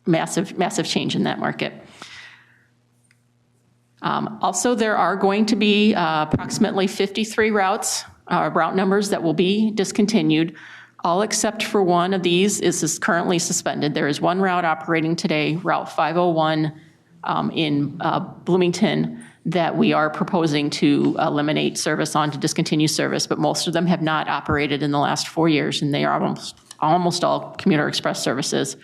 massive change in that market. Also, there are going to be approximately 53 route numbers that will be discontinued. All except for one of these is currently suspended. There is one route operating today, Route 501 in Bloomington, that we are proposing to eliminate service on, to discontinue service, but most of them have not operated in the last 4 years, and they are almost all commuter express services.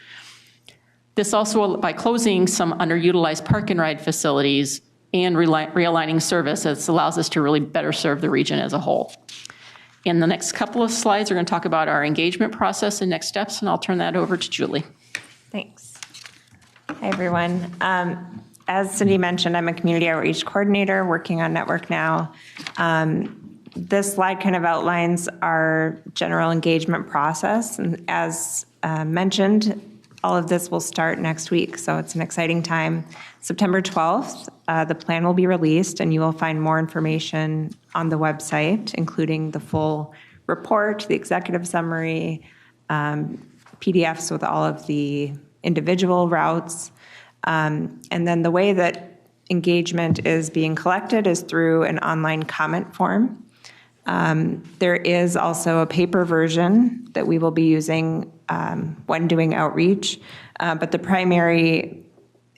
This also, by closing some underutilized park and ride facilities and realigning service, this allows us to really better serve the region as a whole. In the next couple of slides, we're going to talk about our engagement process and next steps, and I'll turn that over to Julie. Thanks. Hi, everyone. As Cindy mentioned, I'm a community outreach coordinator working on Network Now. This slide kind of outlines our general engagement process. And as mentioned, all of this will start next week, so it's an exciting time. September 12th, the plan will be released, and you will find more information on the website, including the full report, the executive summary, PDFs with all of the individual routes. And then the way that engagement is being collected is through an online comment form. There is also a paper version that we will be using when doing outreach, but the primary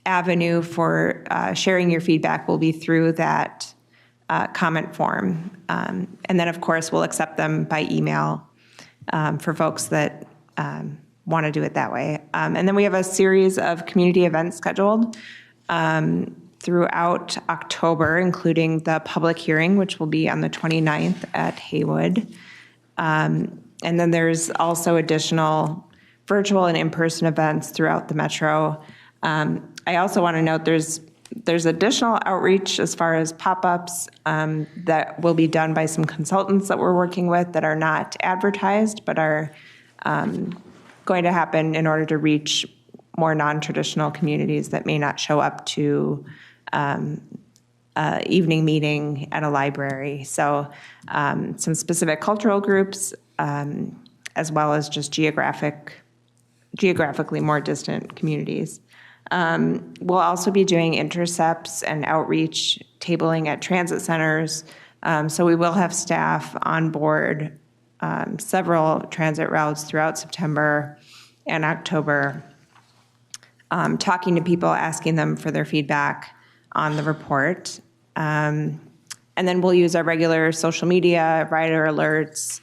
avenue for sharing your feedback will be through that comment form. And then, of course, we'll accept them by email for folks that want to do it that way. And then we have a series of community events scheduled throughout October, including the public hearing, which will be on the 29th at Haywood. And then there's also additional virtual and in-person events throughout the metro. I also want to note there's additional outreach as far as pop-ups that will be done by some consultants that we're working with that are not advertised, but are going to happen in order to reach more non-traditional communities that may not show up to evening meeting at a library. So some specific cultural groups, as well as just geographically more distant communities. We'll also be doing intercepts and outreach tabling at transit centers. So we will have staff on board several transit routes throughout September and October, talking to people, asking them for their feedback on the report. And then we'll use our regular social media, rider alerts,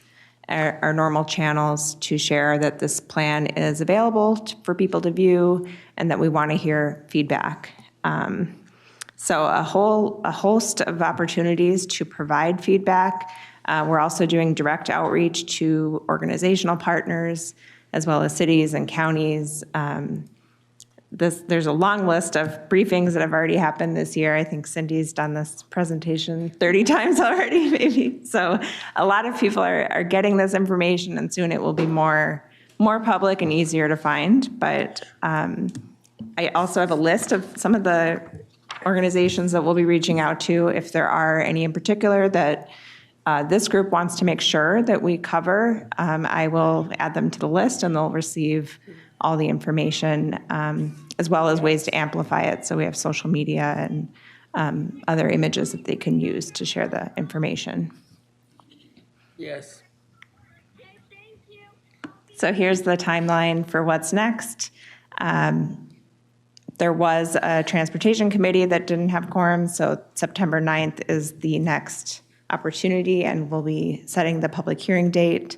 our normal channels to share that this plan is available for people to view and that we want to hear feedback. So a host of opportunities to provide feedback. We're also doing direct outreach to organizational partners as well as cities and counties. There's a long list of briefings that have already happened this year. I think Cindy's done this presentation 30 times already, maybe. So a lot of people are getting this information, and soon it will be more public and easier to find. But I also have a list of some of the organizations that we'll be reaching out to, if there are any in particular that this group wants to make sure that we cover. I will add them to the list, and they'll receive all the information, as well as ways to amplify it. So we have social media and other images that they can use to share the information. Yes. So here's the timeline for what's next. There was a transportation committee that didn't have quorum, so September 9th is the next opportunity, and we'll be setting the public hearing date.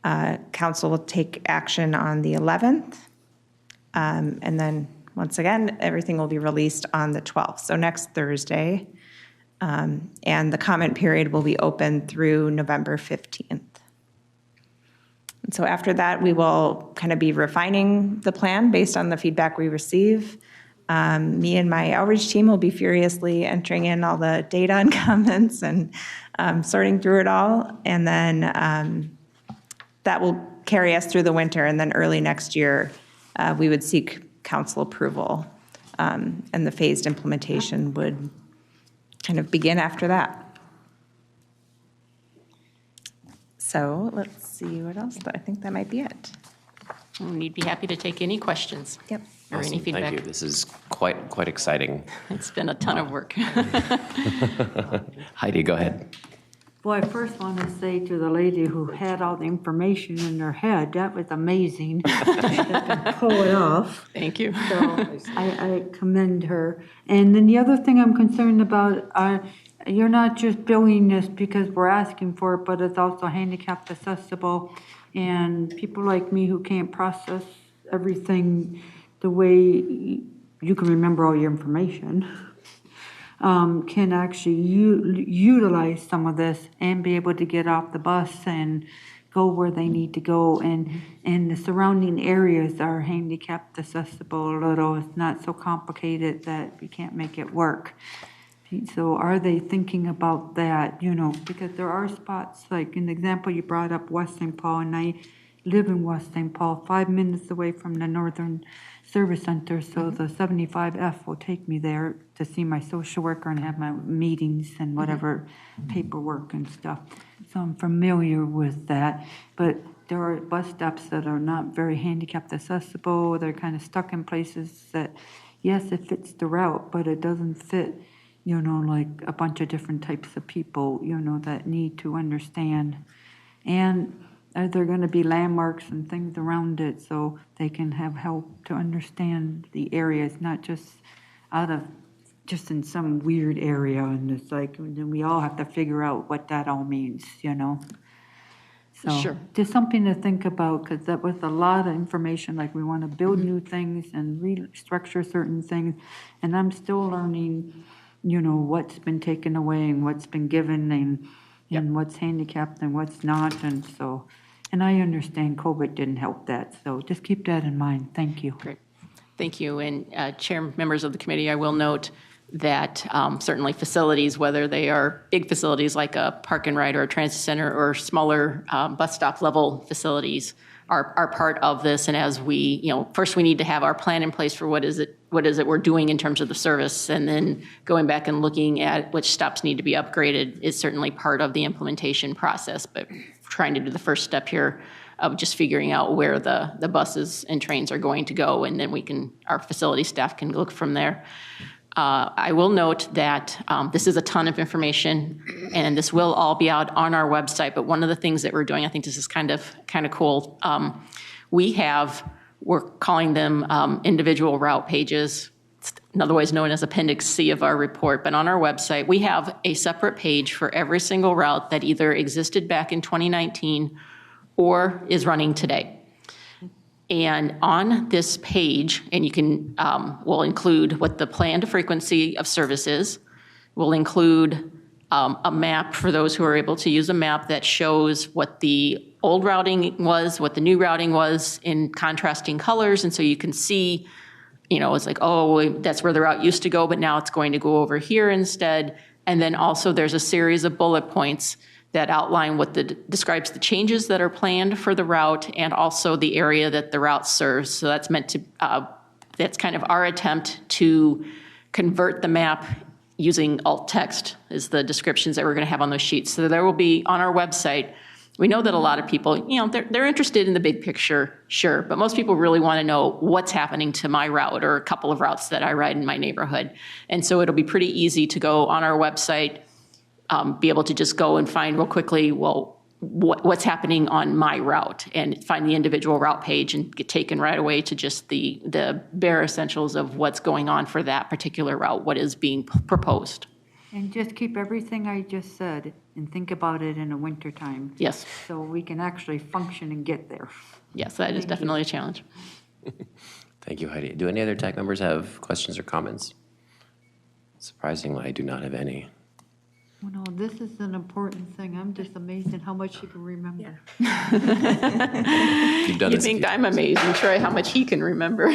Council will take action on the 11th. And then, once again, everything will be released on the 12th, so next Thursday. And the comment period will be open through November 15th. And so after that, we will kind of be refining the plan based on the feedback we receive. Me and my outreach team will be furiously entering in all the data and comments and sorting through it all. And then that will carry us through the winter. And then early next year, we would seek council approval. And the phased implementation would kind of begin after that. So let's see what else. I think that might be it. We'd be happy to take any questions. Yep. Or Awesome. any feedback. Thank you. This is quite exciting. It's been a ton of work. Heidi, go ahead. Well, I first want to say to the lady who had all the information in her head, that was amazing. To pull it off. Thank you. So I commend her. And then the other thing I'm concerned about, you're not just building this because we're asking for it, but it's also handicapped accessible. And people like me who can't process everything the way you can remember all your information, can actually utilize some of this and be able to get off the bus and go where they need to go. And the surrounding areas are handicapped accessible a little. It's not so complicated that we can't make it work. So are they thinking about that, because there are spots, like in the example you brought up, West St. Paul, and I live in West St. Paul, 5 minutes away from the Northern Service Center, so the 75F will take me there to see my social worker and have my meetings and whatever paperwork and stuff. So I'm familiar with that, but there are bus stops that are not very handicapped accessible. They're kind of stuck in places that, yes, it fits the route, but it doesn't fit, like a bunch of different types of people, that need to understand. And are there going to be landmarks and things around it so they can have help to understand the areas, not just just in some weird area, and it's like, then we all have to figure out what that all means, So Sure. just something to think about, because that was a lot of information, like we want to build new things and restructure certain things, and I'm still learning, what's been taken away and what's been given and what's handicapped and what's not, and so, and I understand COVID didn't help that, so just keep that in mind. Thank you. Great. Thank you. And Chair, members of the committee, I will note that certainly facilities, whether they are big facilities like a park and ride or a transit center or smaller bus stop level facilities, are part of this. And as we, first we need to have our plan in place for what is it we're doing in terms of the service, and then going back and looking at which stops need to be upgraded is certainly part of the implementation process. But trying to do the first step here of just figuring out where the buses and trains are going to go, and then our facility staff can look from there. I will note that this is a ton of information, and this will all be out on our website. But one of the things that we're doing, I think this is kind of cool. We're calling them individual route pages, otherwise known as Appendix C of our report. But on our website, we have a separate page for every single route that either existed back in 2019 or is running today. And on this page, and you can, we'll include what the planned frequency of service is. We'll include a map for those who are able to use a map that shows what the old routing was, what the new routing was in contrasting colors. And so you can see, it's like, oh, that's where the route used to go, but now it's going to go over here instead. And then also there's a series of bullet points that outline describes the changes that are planned for the route and also the area that the route serves. So that's meant to, that's kind of our attempt to convert the map using alt text is the descriptions that we're going to have on those sheets. So there will be on our website. We know that a lot of people, they're interested in the big picture, sure, but most people really want to know what's happening to my route or a couple of routes that I ride in my neighborhood. And so it'll be pretty easy to go on our website, be able to just go and find real quickly, what's happening on my route, and find the individual route page and get taken right away to just the bare essentials of what's going on for that particular route, what is being proposed. And just keep everything I just said and think about it in the wintertime. Yes. So we can actually function and get there. Yes, that is definitely a challenge. Thank you, Heidi. Do any other TAC members have questions or comments? Surprisingly, I do not have any. Well, no, this is an important thing. I'm just amazed at how much you can remember. You've done You this. think I'm amazing, Troy, how much he can remember.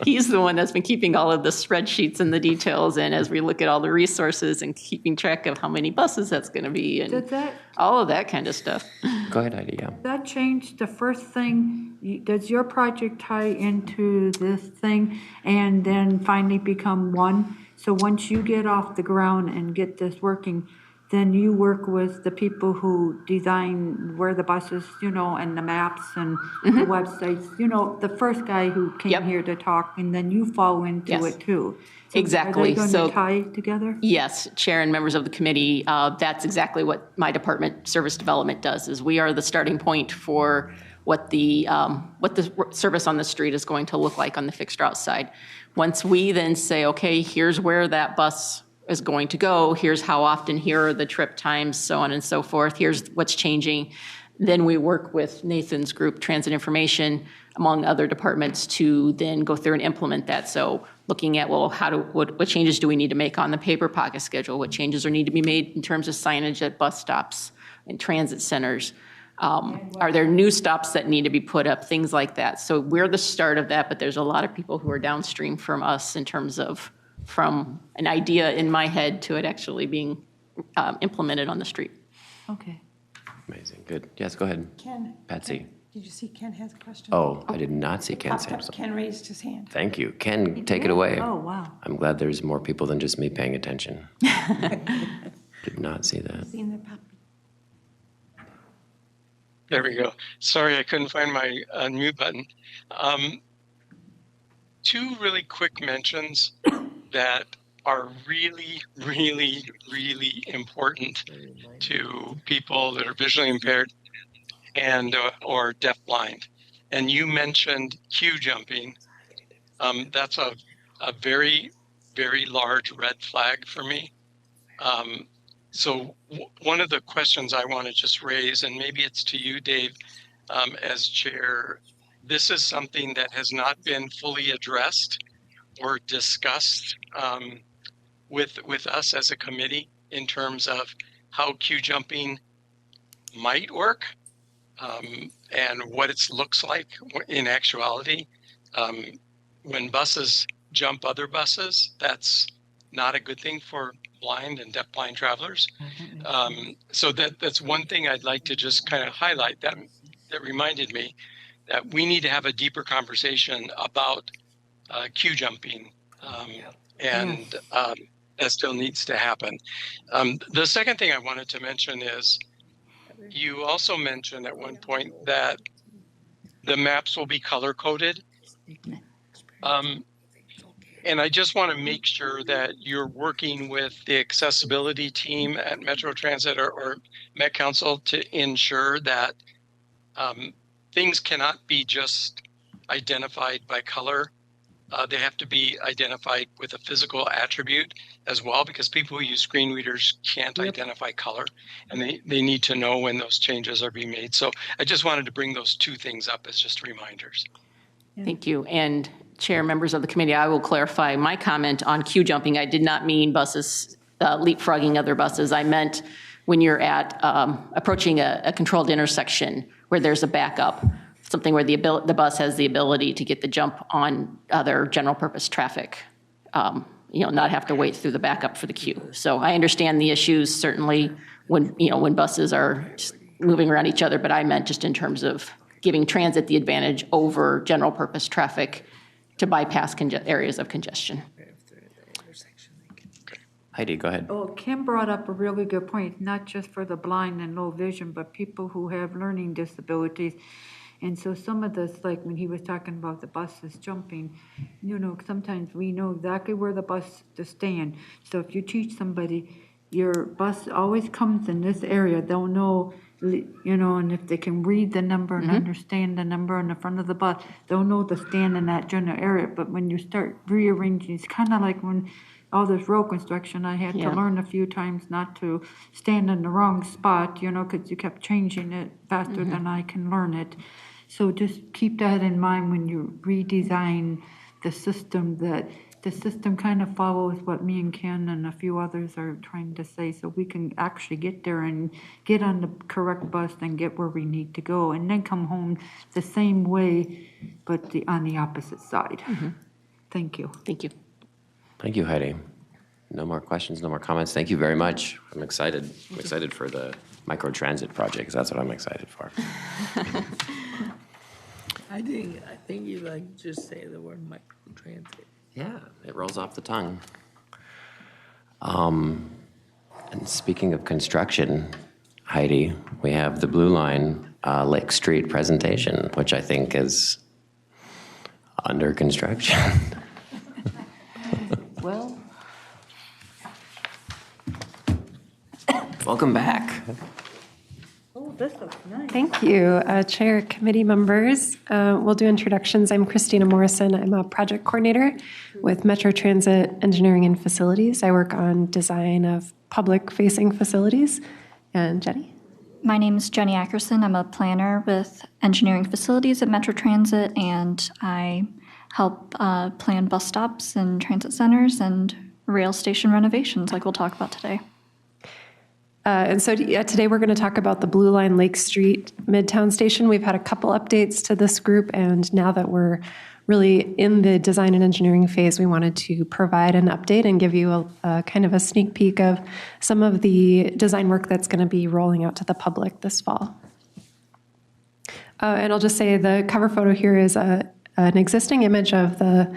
He's the one that's been keeping all of the spreadsheets and the details, and as we look at all the resources and keeping track of how many buses that's going to be and Did that, all of that kind of stuff. Go ahead, Heidi, yeah. that change, the first thing, does your project tie into this thing and then finally become one? So once you get off the ground and get this working, then you work with the people who design where the buses, and the maps and the websites, the first guy who came here to talk, and then you fall into Yes. it too. So Exactly. Are they going So- to tie together? Yes, Chair and members of the committee, that's exactly what my department, Service Development, does, is we are the starting point for what the service on the street is going to look like on the fixed route side. Once we then say, okay, here's where that bus is going to go, here's how often, here are the trip times, so on and so forth, here's what's changing, then we work with Nathan's group, Transit Information, among other departments, to then go through and implement that. So looking at, well, what changes do we need to make on the paper pocket schedule? What changes are need to be made in terms of signage at bus stops and transit centers? Are there new stops that need to be put up? Things like that. So we're the start of that, but there's a lot of people who are downstream from us in terms of from an idea in my head to it actually being implemented on the street. Okay. Amazing, good. Yes, go ahead. Ken. Patsy. Did you see Ken has a question? Oh, I did not see Ken Popped up. Sampson. Ken raised his hand. Thank you. Ken, take it away. Oh, wow. I'm glad there's more people than just me paying attention. Did not see that. Seen the pop. There we go. Sorry, I couldn't find my unmute button. Two really quick mentions that are really, really, really important to people that are visually impaired and or deafblind. And you mentioned queue jumping. That's a very, very large red flag for me. So one of the questions I want to just raise, and maybe it's to you, Dave, as chair, this is something that has not been fully addressed or discussed with us as a committee in terms of how queue jumping might work and what it looks like in actuality. When buses jump other buses, that's not a good thing for blind and deafblind travelers. So that's one thing I'd like to just kind of highlight that reminded me that we need to have a deeper conversation about queue jumping, and that still needs to happen. The second thing I wanted to mention is you also mentioned at one point that the maps will be color coded. And I just want to make sure that you're working with the accessibility team at Metro Transit or Met Council to ensure that things cannot be just identified by color. They have to be identified with a physical attribute as well, because people who use screen readers can't identify color, and they need to know when those changes are being made. So I just wanted to bring those two things up as just reminders. Thank you. And Chair, members of the committee, I will clarify my comment on queue jumping. I did not mean buses leapfrogging other buses. I meant when you're at approaching a controlled intersection where there's a backup, something where the bus has the ability to get the jump on other general purpose traffic, not have to wait through the backup for the queue. So I understand the issues certainly when buses are moving around each other, but I meant just in terms of giving transit the advantage over general purpose traffic to bypass areas of congestion. Heidi, go ahead. Oh, Kim brought up a really good point, not just for the blind and low vision, but people who have learning disabilities. And so some of this, like when he was talking about the buses jumping, sometimes we know exactly where the bus to stand. So if you teach somebody, your bus always comes in this area, they'll know, and if they can read the number and understand the number on the front of the bus, they'll know to stand in that general area. But when you start rearranging, it's kind of like when all this road construction, I had to Yeah. learn a few times not to stand in the wrong spot, because you kept changing it faster than I can learn it. So just keep that in mind when you redesign the system, that the system kind of follows what me and Ken and a few others are trying to say, so we can actually get there and get on the correct bus and get where we need to go, and then come home the same way, but on the opposite side. Thank you. Thank you. Thank you, Heidi. No more questions, no more comments. Thank you very much. I'm excited. I'm excited for the microtransit project, 'cause that's what I'm excited for. I think you like just say the word microtransit. Yeah, it rolls off the tongue. And speaking of construction, Heidi, we have the Blue Line Lake Street presentation, which I think is under construction. Well, welcome back. Oh, this looks nice. Thank you, Chair, committee members. We'll do introductions. I'm Christina Morrison. I'm a project coordinator with Metro Transit Engineering and Facilities. I work on design of public-facing facilities. And Jenny? My name is Jenny Ackerson. I'm a planner with Engineering Facilities at Metro Transit, and I help plan bus stops and transit centers and rail station renovations like we'll talk about today. And so today we're going to talk about the Blue Line Lake Street Midtown Station. We've had a couple updates to this group, and now that we're really in the design and engineering phase, we wanted to provide an update and give you a kind of a sneak peek of some of the design work that's going to be rolling out to the public this fall. And I'll just say the cover photo here is an existing image of the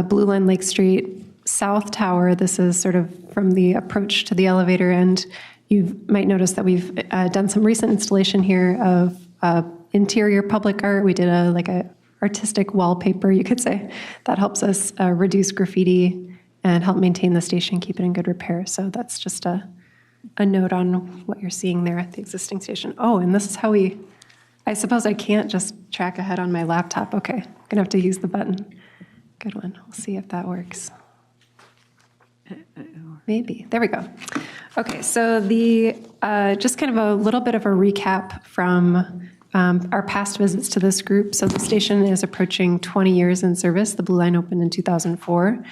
Blue Line Lake Street South Tower. This is sort of from the approach to the elevator, and you might notice that we've done some recent installation here of interior public art. We did a artistic wallpaper, you could say, that helps us reduce graffiti and help maintain the station, keep it in good repair. So that's just a note on what you're seeing there at the existing station. Oh, and this is how I suppose I can't just track ahead on my laptop. Okay, I'm gonna have to use the button. Good one, we'll see if that works. Maybe, there we go. Okay, so just kind of a little bit of a recap from our past visits to this group. So the station is approaching 20 years in service. The Blue Line opened in 2004.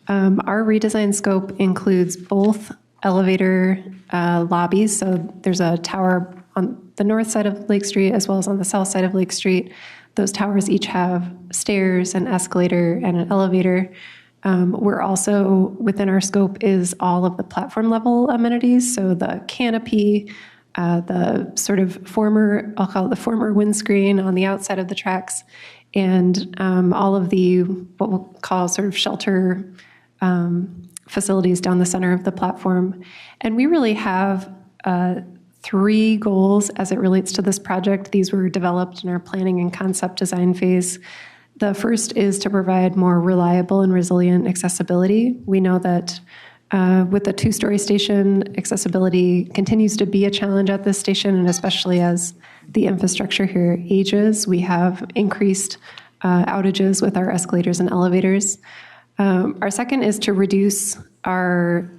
Our redesign scope includes both elevator lobbies. So there's a tower on the north side of Lake Street as well as on the south side of Lake Street. Those towers each have stairs, an escalator, and an elevator. We're also, within our scope is all of the platform level amenities. So the canopy, the sort of I'll call it the former windscreen on the outside of the tracks, and all of the, what we'll call sort of shelter facilities down the center of the platform. And we really have 3 goals as it relates to this project. These were developed in our planning and concept design phase. The first is to provide more reliable and resilient accessibility. We know that with the 2-story station, accessibility continues to be a challenge at this station, and especially as the infrastructure here ages, we have increased outages with our escalators and elevators. Our second is to reduce our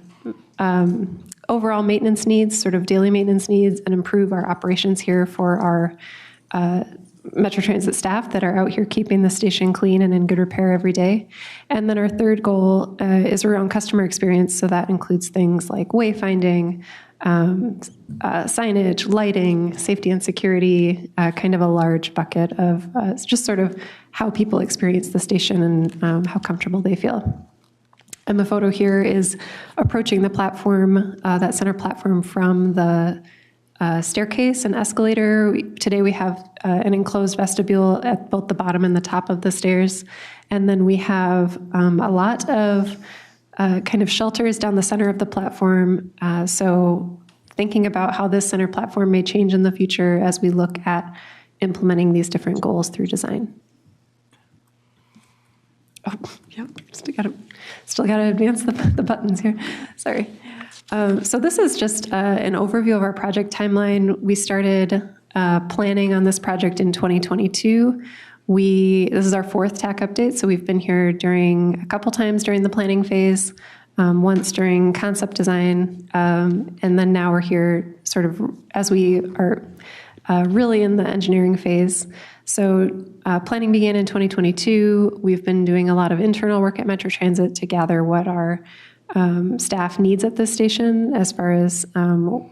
overall maintenance needs, sort of daily maintenance needs, and improve our operations here for our Metro Transit staff that are out here keeping the station clean and in good repair every day. And then our third goal is around customer experience. So that includes things like wayfinding, signage, lighting, safety and security, kind of a large bucket of just sort of how people experience the station and how comfortable they feel. And the photo here is approaching the platform, that center platform from the staircase and escalator. Today we have an enclosed vestibule at both the bottom and the top of the stairs. And then we have a lot of kind of shelters down the center of the platform. So thinking about how this center platform may change in the future as we look at implementing these different goals through design. Oh, yep, still gotta advance the buttons here. Sorry. So this is just an overview of our project timeline. We started planning on this project in 2022. This is our 4th TAAC update, so we've been here a couple times during the planning phase. once during concept design, and then now we're here sort of as we are really in the engineering phase. So planning began in 2022. We've been doing a lot of internal work at Metro Transit to gather what our staff needs at this station as far as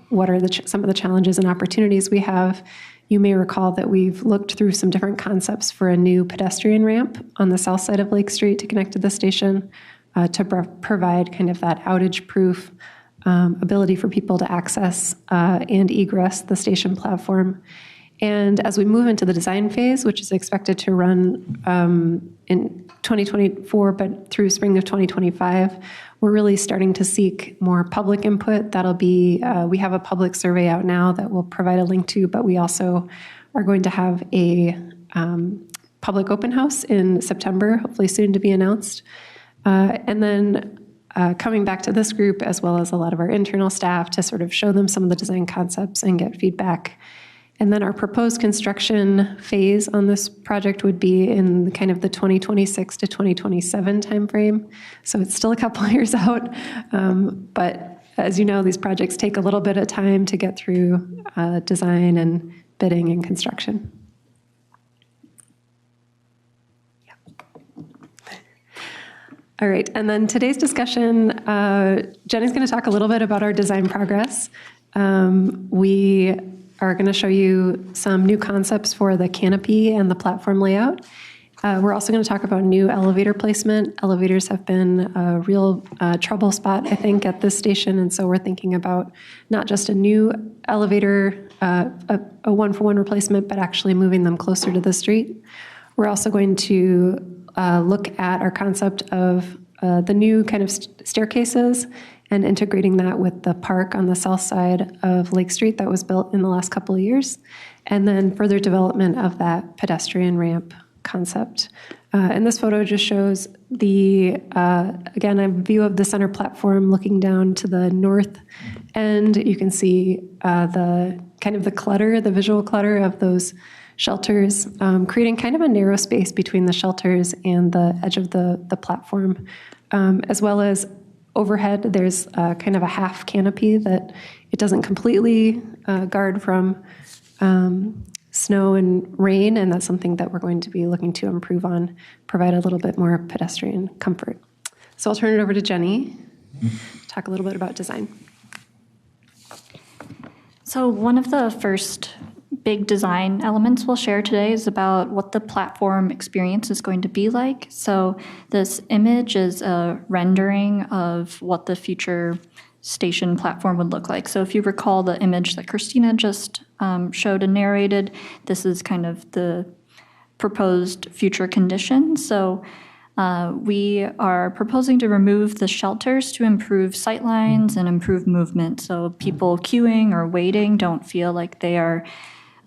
what are some of the challenges and opportunities we have. You may recall that we've looked through some different concepts for a new pedestrian ramp on the south side of Lake Street to connect to the station to provide kind of that outage-proof ability for people to access and egress the station platform. And as we move into the design phase, which is expected to run in 2024, but through spring of 2025, we're really starting to seek more public input. That'll be, we have a public survey out now that we'll provide a link to, but we also are going to have a public open house in September, hopefully soon to be announced. And then coming back to this group, as well as a lot of our internal staff, to sort of show them some of the design concepts and get feedback. And then our proposed construction phase on this project would be in kind of the 2026 to 2027 timeframe. So it's still a couple of years out. But as you know, these projects take a little bit of time to get through design and bidding and construction. Yeah. All right, and then today's discussion, Jenny's going to talk a little bit about our design progress. We are going to show you some new concepts for the canopy and the platform layout. We're also going to talk about new elevator placement. Elevators have been a real trouble spot, I think, at this station, and so we're thinking about not just a new elevator, a one-for-one replacement, but actually moving them closer to the street. We're also going to look at our concept of the new kind of staircases and integrating that with the park on the south side of Lake Street that was built in the last couple of years, and then further development of that pedestrian ramp concept. And this photo just shows the, again, a view of the center platform looking down to the north end. You can see the kind of the clutter, the visual clutter of those shelters, creating kind of a narrow space between the shelters and the edge of the platform, as well as overhead, there's kind of a half canopy that it doesn't completely guard from snow and rain, and that's something that we're going to be looking to improve on, provide a little bit more pedestrian comfort. So I'll turn it over to Jenny, talk a little bit about design. So one of the first big design elements we'll share today is about what the platform experience is going to be like. So this image is a rendering of what the future station platform would look like. So if you recall the image that Christina just showed and narrated, this is kind of the proposed future condition. So we are proposing to remove the shelters to improve sightlines and improve movement. So people queuing or waiting don't feel like they are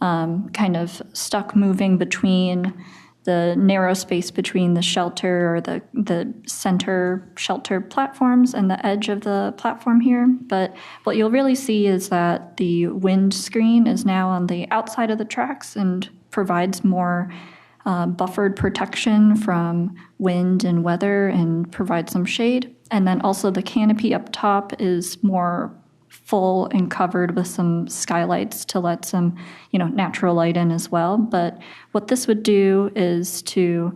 kind of stuck moving between the narrow space between the shelter or the center shelter platforms and the edge of the platform here. But what you'll really see is that the wind screen is now on the outside of the tracks and provides more buffered protection from wind and weather and provides some shade. And then also the canopy up top is more full and covered with some skylights to let some, natural light in as well. But what this would do is to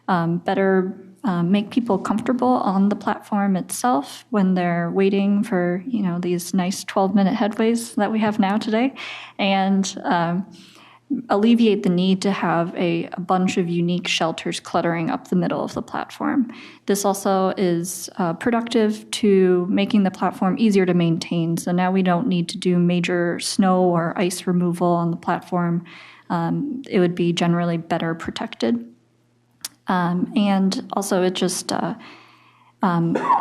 better make people comfortable on the platform itself when they're waiting for, these nice 12-minute headways that we have now today, and alleviate the need to have a bunch of unique shelters cluttering up the middle of the platform. This also is productive to making the platform easier to maintain. So now we don't need to do major snow or ice removal on the platform. It would be generally better protected. And also it just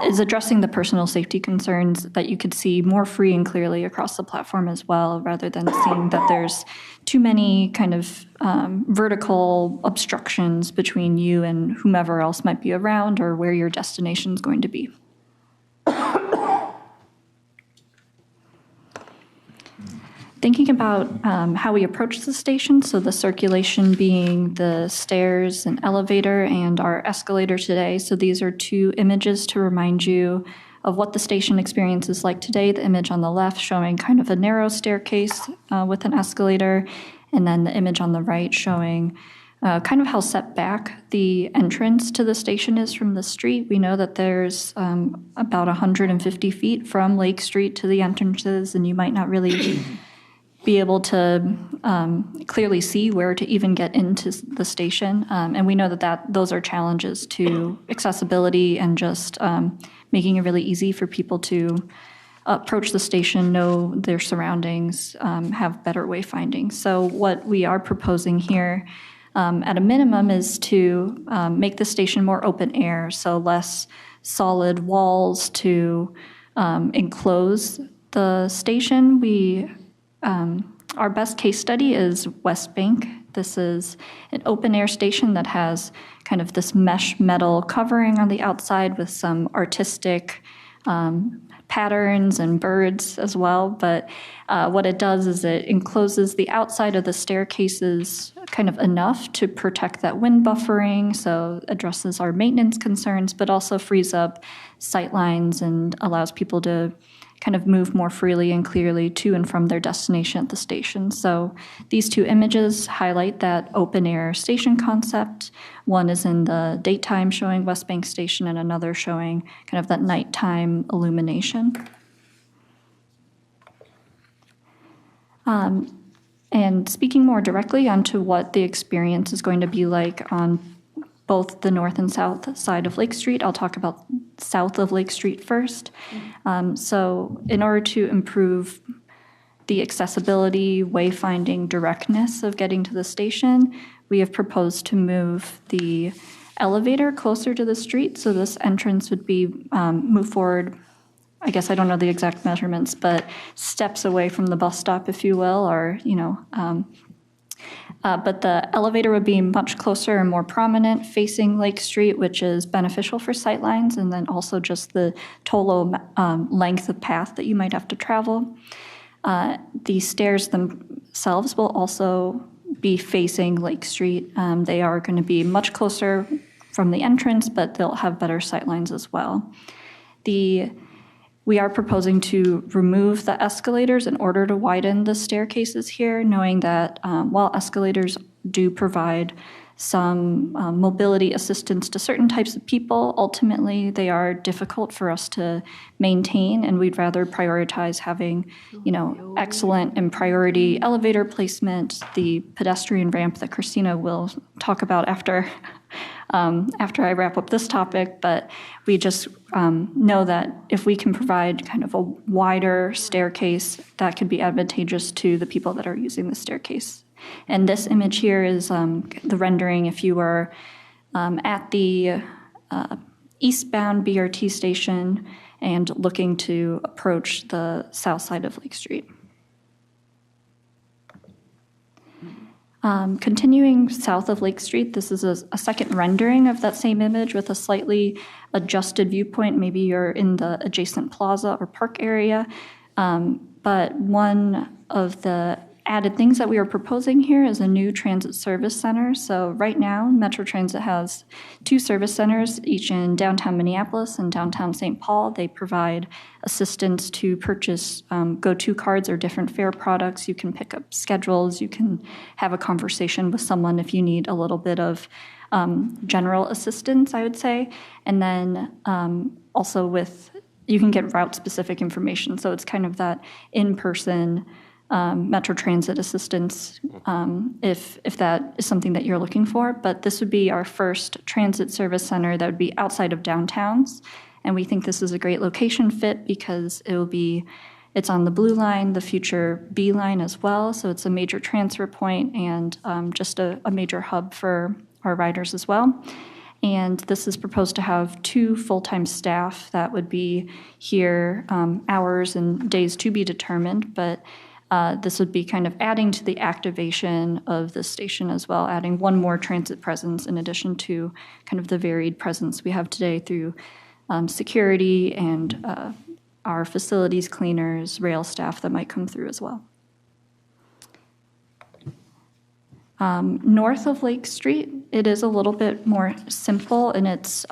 is addressing the personal safety concerns that you could see more free and clearly across the platform as well, rather than seeing that there's too many kind of vertical obstructions between you and whomever else might be around or where your destination is going to be. Thinking about how we approach the station, so the circulation being the stairs and elevator and our escalator today. So these are two images to remind you of what the station experience is like today. The image on the left showing kind of a narrow staircase with an escalator, and then the image on the right showing kind of how set back the entrance to the station is from the street. We know that there's about 150 feet from Lake Street to the entrances, and you might not really be able to clearly see where to even get into the station. And we know that those are challenges to accessibility and just making it really easy for people to approach the station, know their surroundings, have better wayfinding. So what we are proposing here at a minimum is to make the station more open air, so less solid walls to enclose the station. Our best case study is West Bank. This is an open air station that has kind of this mesh metal covering on the outside with some artistic patterns and birds as well. But what it does is it encloses the outside of the staircases kind of enough to protect that wind buffering, so addresses our maintenance concerns, but also frees up sight lines and allows people to kind of move more freely and clearly to and from their destination at the station. So these two images highlight that open air station concept. One is in the daytime showing West Bank Station, and another showing kind of that nighttime illumination. And speaking more directly onto what the experience is going to be like on both the north and south side of Lake Street, I'll talk about south of Lake Street first. So in order to improve the accessibility, wayfinding, directness of getting to the station, we have proposed to move the elevator closer to the street. So this entrance would be moved forward, I guess I don't know the exact measurements, but steps away from the bus stop, if you will, or, but the elevator would be much closer and more prominent facing Lake Street, which is beneficial for sightlines, and then also just the total length of path that you might have to travel. The stairs themselves will also be facing Lake Street. They are going to be much closer from the entrance, but they'll have better sightlines as well. We are proposing to remove the escalators in order to widen the staircases here, knowing that while escalators do provide some mobility assistance to certain types of people, ultimately they are difficult for us to maintain, and we'd rather prioritize having, excellent and priority elevator placement, the pedestrian ramp that Christina will talk about after I wrap up this topic, but we just know that if we can provide kind of a wider staircase, that could be advantageous to the people that are using the staircase. And this image here is the rendering if you were at the eastbound BRT station and looking to approach the south side of Lake Street. Continuing south of Lake Street, this is a second rendering of that same image with a slightly adjusted viewpoint. Maybe you're in the adjacent plaza or park area. But one of the added things that we are proposing here is a new transit service center. So right now, Metro Transit has 2 service centers, each in downtown Minneapolis and downtown St. Paul. They provide assistance to purchase go-to cards or different fare products. You can pick up schedules. You can have a conversation with someone if you need a little bit of general assistance, I would say. And then also you can get route-specific information. So it's kind of that in-person Metro Transit assistance, if that is something that you're looking for. But this would be our first transit service center that would be outside of downtowns. And we think this is a great location fit because it's on the Blue Line, the future B Line as well. So it's a major transfer point and just a major hub for our riders as well. And this is proposed to have 2 full-time staff that would be here, hours and days to be determined, but this would be kind of adding to the activation of the station as well, adding one more transit presence in addition to kind of the varied presence we have today through security and our facilities cleaners, rail staff that might come through as well. North of Lake Street, it is a little bit more simple in its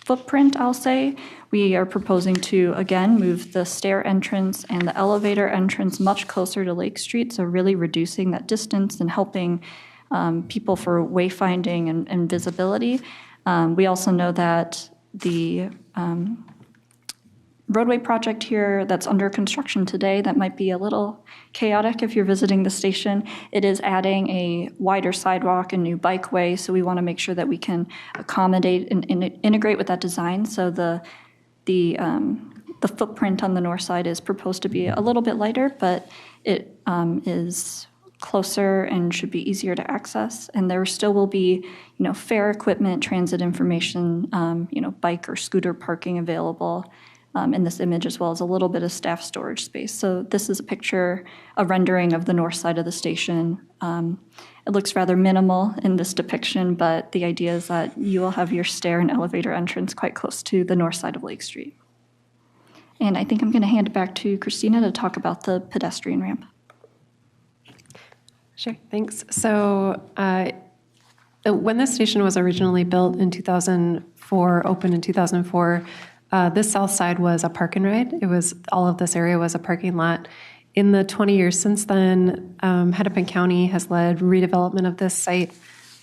footprint, I'll say. We are proposing to, again, move the stair entrance and the elevator entrance much closer to Lake Street, so really reducing that distance and helping people for wayfinding and visibility. We also know that the roadway project here that's under construction today that might be a little chaotic if you're visiting the station. It is adding a wider sidewalk and new bikeway, so we want to make sure that we can accommodate and integrate with that design. So the footprint on the north side is proposed to be a little bit lighter, but it is closer and should be easier to access. And there still will be, fare equipment, transit information, bike or scooter parking available in this image, as well as a little bit of staff storage space. So this is a rendering of the north side of the station. It looks rather minimal in this depiction, but the idea is that you will have your stair and elevator entrance quite close to the north side of Lake Street. And I think I'm going to hand it back to Christina to talk about the pedestrian ramp. Sure, thanks. So when this station was originally built in 2004, opened in 2004, this south side was a park and ride. All of this area was a parking lot. In the 20 years since then, Hennepin County has led redevelopment of this site.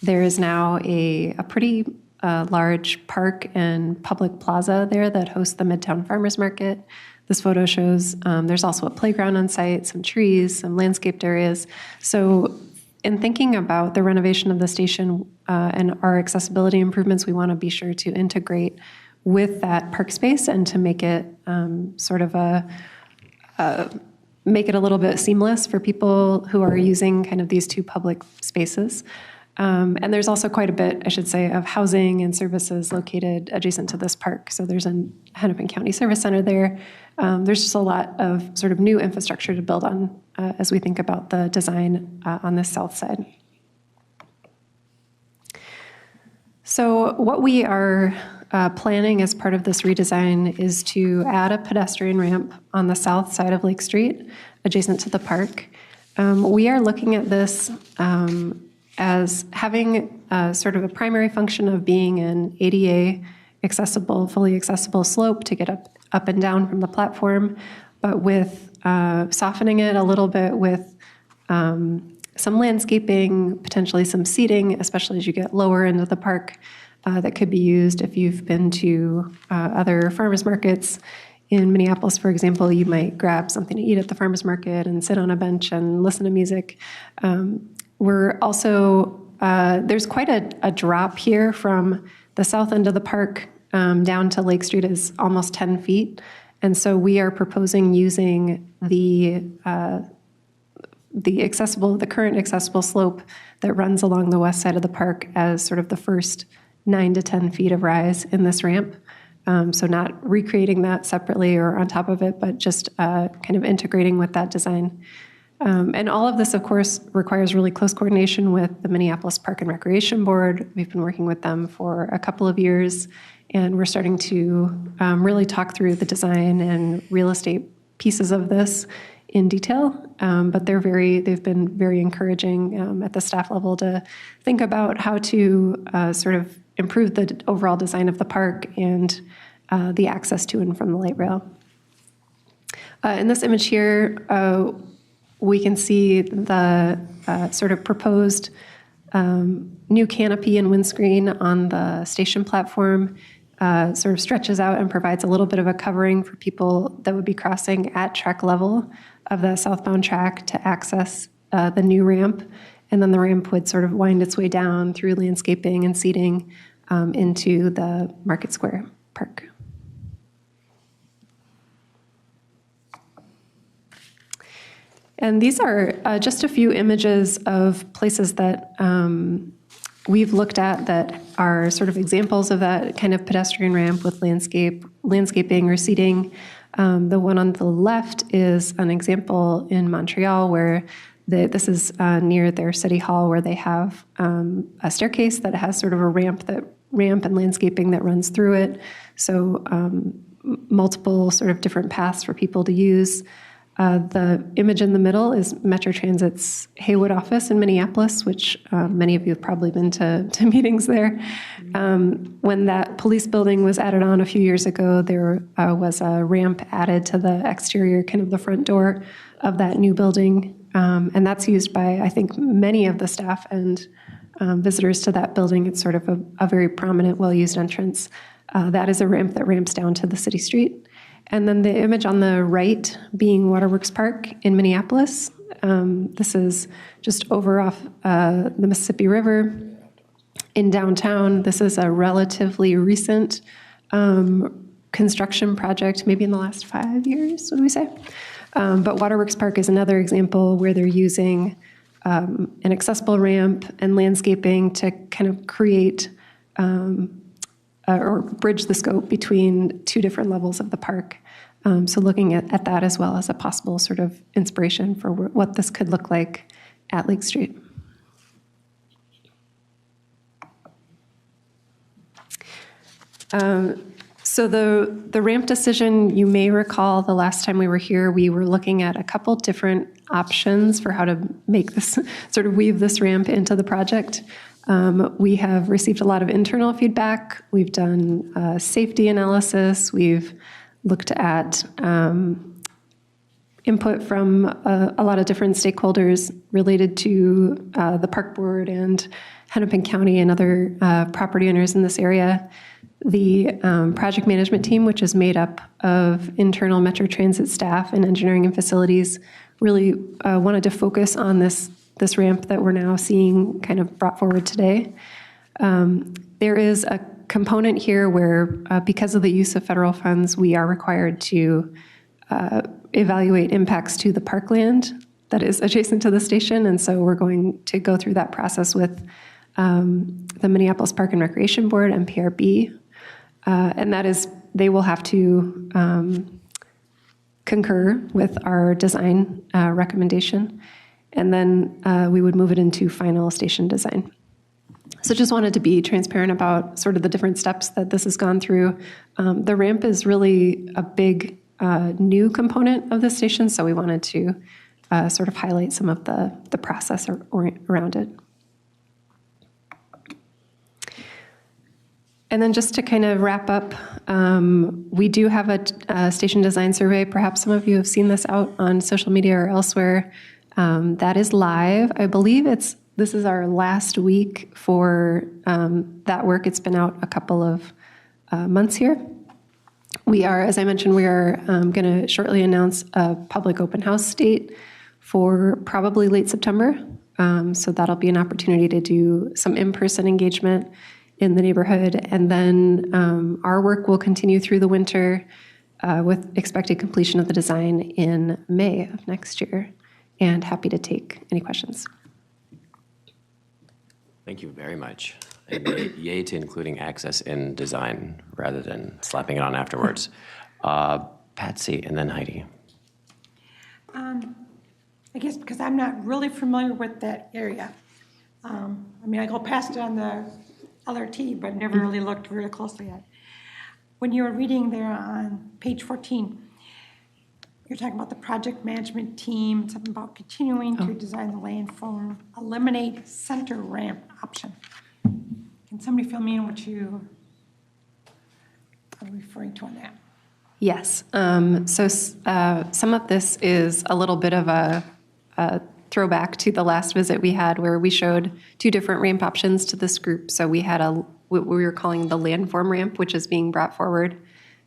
There is now a pretty large park and public plaza there that hosts the Midtown Farmers Market. This photo shows there's also a playground on site, some trees, some landscaped areas. So in thinking about the renovation of the station and our accessibility improvements, we want to be sure to integrate with that park space and to make it make it a little bit seamless for people who are using kind of these two public spaces. And there's also quite a bit, I should say, of housing and services located adjacent to this park. So there's a Hennepin County Service Center there. There's just a lot of sort of new infrastructure to build on as we think about the design on this south side. So what we are planning as part of this redesign is to add a pedestrian ramp on the south side of Lake Street, adjacent to the park. We are looking at this as having sort of a primary function of being an ADA accessible, fully accessible slope to get up and down from the platform, but with softening it a little bit with some landscaping, potentially some seating, especially as you get lower into the park, that could be used. If you've been to other farmers markets in Minneapolis, for example, you might grab something to eat at the farmers market and sit on a bench and listen to music. We're also, there's quite a drop here from the south end of the park down to Lake Street is almost 10 feet. And so we are proposing using the current accessible slope that runs along the west side of the park as sort of the first 9 to 10 feet of rise in this ramp. So not recreating that separately or on top of it, but just kind of integrating with that design. And all of this, of course, requires really close coordination with the Minneapolis Park and Recreation Board. We've been working with them for a couple of years, and we're starting to really talk through the design and real estate pieces of this in detail. But they've been very encouraging at the staff level to think about how to sort of improve the overall design of the park and the access to and from the light rail. In this image here, we can see the sort of proposed new canopy and windscreen on the station platform. Sort of stretches out and provides a little bit of a covering for people that would be crossing at track level of the southbound track to access the new ramp. And then the ramp would sort of wind its way down through landscaping and seating into the Market Square Park. And these are just a few images of places that we've looked at that are sort of examples of that kind of pedestrian ramp with landscaping or seating. The one on the left is an example in Montreal where this is near their city hall where they have a staircase that has sort of a ramp and landscaping that runs through it. So multiple sort of different paths for people to use. The image in the middle is Metro Transit's Haywood office in Minneapolis, which many of you have probably been to meetings there. When that police building was added on a few years ago, there was a ramp added to the exterior, kind of the front door of that new building. And that's used by, I think, many of the staff and visitors to that building. It's sort of a very prominent, well-used entrance. That is a ramp that ramps down to the city street. And then the image on the right being Waterworks Park in Minneapolis. This is just over off the Mississippi River in downtown. This is a relatively recent construction project, maybe in the last 5 years, would we say? But Waterworks Park is another example where they're using an accessible ramp and landscaping to kind of create or bridge the scope between two different levels of the park. So looking at that as well as a possible sort of inspiration for what this could look like at Lake Street. So the ramp decision, you may recall the last time we were here, we were looking at a couple different options for how to make this, sort of weave this ramp into the project. We have received a lot of internal feedback. We've done safety analysis. We've looked at input from a lot of different stakeholders related to the park board and Hennepin County and other property owners in this area. The project management team, which is made up of internal Metro Transit staff and engineering and facilities, really wanted to focus on this ramp that we're now seeing kind of brought forward today. There is a component here where, because of the use of federal funds, we are required to evaluate impacts to the parkland that is adjacent to the station. And so we're going to go through that process with the Minneapolis Park and Recreation Board, MPRB. And that is, they will have to concur with our design recommendation. And then we would move it into final station design. So just wanted to be transparent about sort of the different steps that this has gone through. The ramp is really a big new component of the station, so we wanted to sort of highlight some of the process around it. And then just to kind of wrap up, we do have a station design survey. Perhaps some of you have seen this out on social media or elsewhere. That is live. I believe this is our last week for that work. It's been out a couple of months here. We are, as I mentioned, we are going to shortly announce a public open house date for probably late September. So that'll be an opportunity to do some in-person engagement in the neighborhood. And then our work will continue through the winter with expected completion of the design in May of next year. And happy to take any questions. Thank you very much. And yay to including access in design rather than slapping it on afterwards. Patsy and then Heidi. I guess because I'm not really familiar with that area. I mean, I go past it on the LRT, but never really looked very closely at it. When you were reading there on page 14, you're talking about the project management team, something about continuing to design the landform, eliminate center ramp option. Can somebody fill me in what you are referring to on that? Yes. So some of this is a little bit of a throwback to the last visit we had where we showed two different ramp options to this group. So we had what we were calling the landform ramp, which is being brought forward,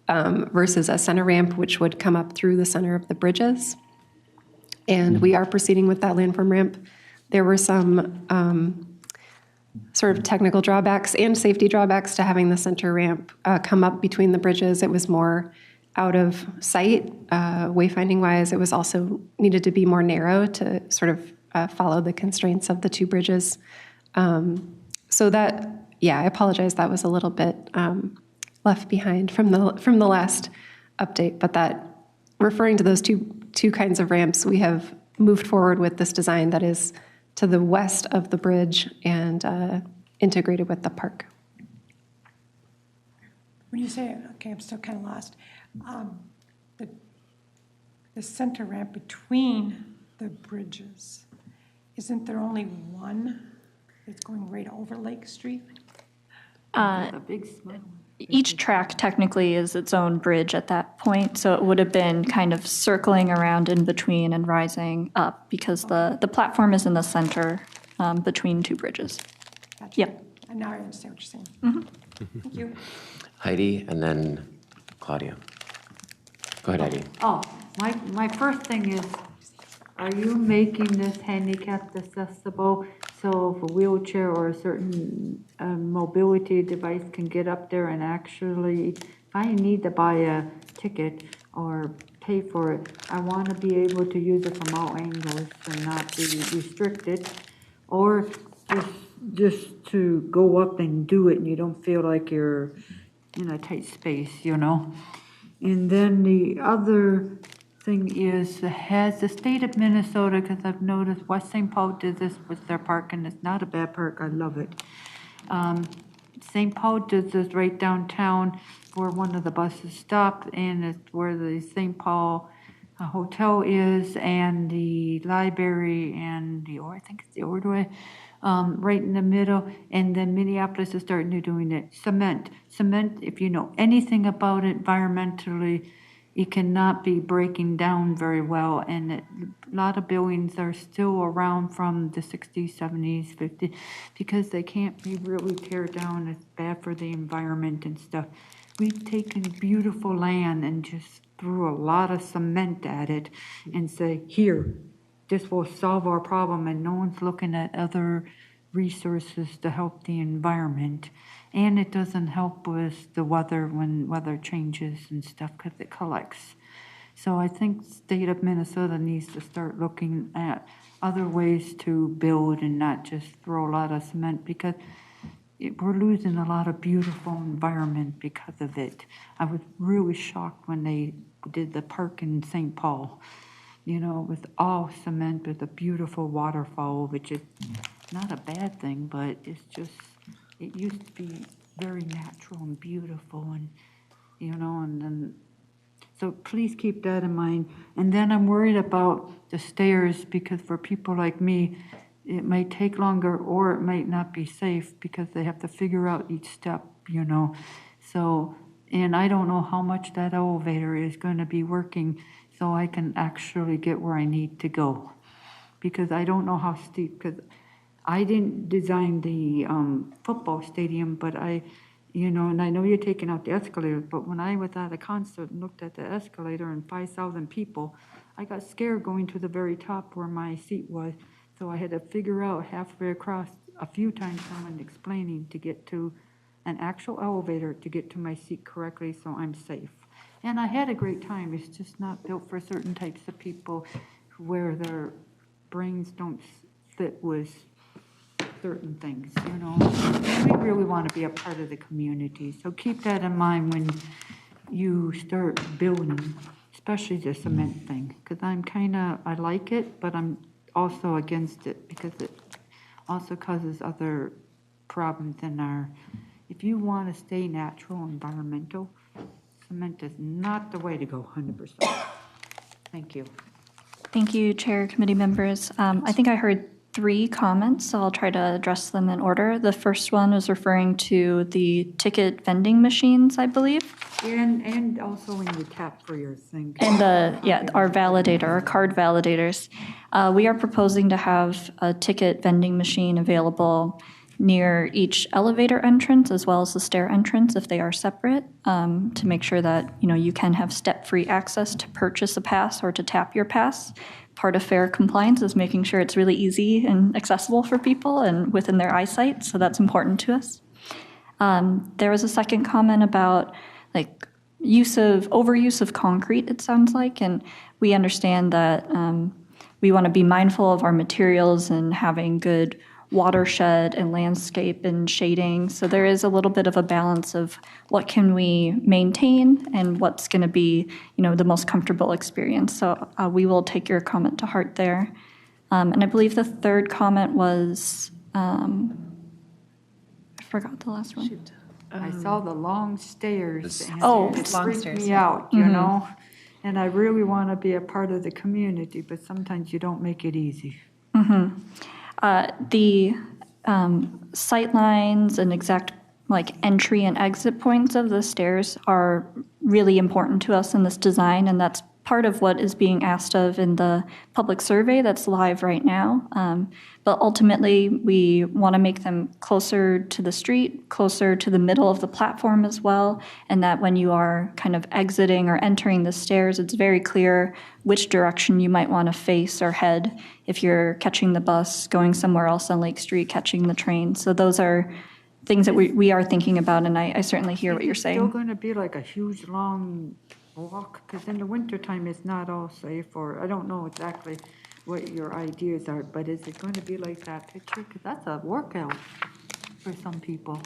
versus a center ramp, which would come up through the center of the bridges. And we are proceeding with that landform ramp. There were some sort of technical drawbacks and safety drawbacks to having the center ramp come up between the bridges. It was more out of sight, wayfinding-wise. It was also needed to be more narrow to sort of follow the constraints of the two bridges. So that, yeah, I apologize. That was a little bit left behind from the last update. But that, referring to those two kinds of ramps, we have moved forward with this design that is to the west of the bridge and integrated with the park. When you say, okay, I'm still kind of lost. The the center ramp between the bridges, isn't there only one that's going right over Lake Street? A big smile. Each track technically is its own bridge at that point, so it would have been kind of circling around in between and rising up because the platform is in the center between two bridges. Gotcha. Yep. And now I understand what you're saying. Mm-hmm. Thank you. Heidi, and then Claudia. Go ahead, Heidi. Oh, my first thing is, are you making this handicapped accessible? So if a wheelchair or a certain mobility device can get up there and actually, if I need to buy a ticket or pay for it, I want to be able to use it from all angles and not be restricted. Or just to go up and do it and you don't feel like you're in a tight space, you know? And then the other thing is, has the state of Minnesota, because I've noticed West St. Paul did this with their park, and it's not a bad park, I love it. St. Paul did this right downtown where one of the buses stopped, and it's where the St. Paul hotel is, and the library, and I think it's the Ordway, right in the middle, and then Minneapolis is starting to doing it. Cement, if you know anything about it environmentally, it cannot be breaking down very well, and a lot of buildings are still around from the 60s, 70s, 50s, because they can't be really teared down. It's bad for the environment and stuff. We've taken beautiful land and just threw a lot of cement at it and say, here, this will solve our problem, and no one's looking at other resources to help the environment. And it doesn't help with the weather when weather changes and stuff because it collects. So I think the state of Minnesota needs to start looking at other ways to build and not just throw a lot of cement because we're losing a lot of beautiful environment because of it. I was really shocked when they did the park in St. Paul, you know, with all cement with a beautiful waterfall, which is not a bad thing, but it's just, it used to be very natural and beautiful and, you know, and then, so please keep that in mind. And then I'm worried about the stairs because for people like me, it might take longer or it might not be safe because they have to figure out each step, you know. So, and I don't know how much that elevator is going to be working so I can actually get where I need to go. Because I don't know how steep, because I didn't design the football stadium, but you know, and I know you're taking out the escalator, but when I was at a concert and looked at the escalator and 5,000 people, I got scared going to the very top where my seat was. So I had to figure out halfway across a few times someone explaining to get to an actual elevator to get to my seat correctly so I'm safe. And I had a great time. It's just not built for certain types of people where their brains don't fit with certain things, you know. We really want to be a part of the community. So keep that in mind when you start building, especially the cement thing. Because I like it, but I'm also against it because it also causes other problems in if you want to stay natural, environmental, cement is not the way to go 100%. Thank you. Thank you, Chair, committee members. I think I heard 3 comments, so I'll try to address them in order. The first one was referring to the ticket vending machines, I believe. And also when you tap for your thing. And our validator, our card validators. We are proposing to have a ticket vending machine available near each elevator entrance as well as the stair entrance if they are separate, to make sure that you can have step-free access to purchase a pass or to tap your pass. Part of fair compliance is making sure it's really easy and accessible for people and within their eyesight, so that's important to us. There was a second comment about overuse of concrete, it sounds like, and we understand that we want to be mindful of our materials and having good watershed and landscape and shading. So there is a little bit of a balance of what can we maintain and what's going to be, the most comfortable experience. So we will take your comment to heart there. And I believe the third comment was, I forgot the last one. I saw the long stairs. And Oh, it long freaked stairs. me out, Mm-hmm. know. And I really want to be a part of the community, but sometimes you don't make it easy. The sight lines and exact like entry and exit points of the stairs are really important to us in this design, and that's part of what is being asked of in the public survey that's live right now. But ultimately, we want to make them closer to the street, closer to the middle of the platform as well, and that when you are kind of exiting or entering the stairs, it's very clear which direction you might want to face or head if you're catching the bus, going somewhere else on Lake Street, catching the train. So those are things that we are thinking about, and I certainly hear what you're It's still saying. going to be like a huge, long walk, because in the wintertime, it's not all safe, or I don't know exactly what your ideas are, but is it going to be like that picture? Because that's a workout for some people.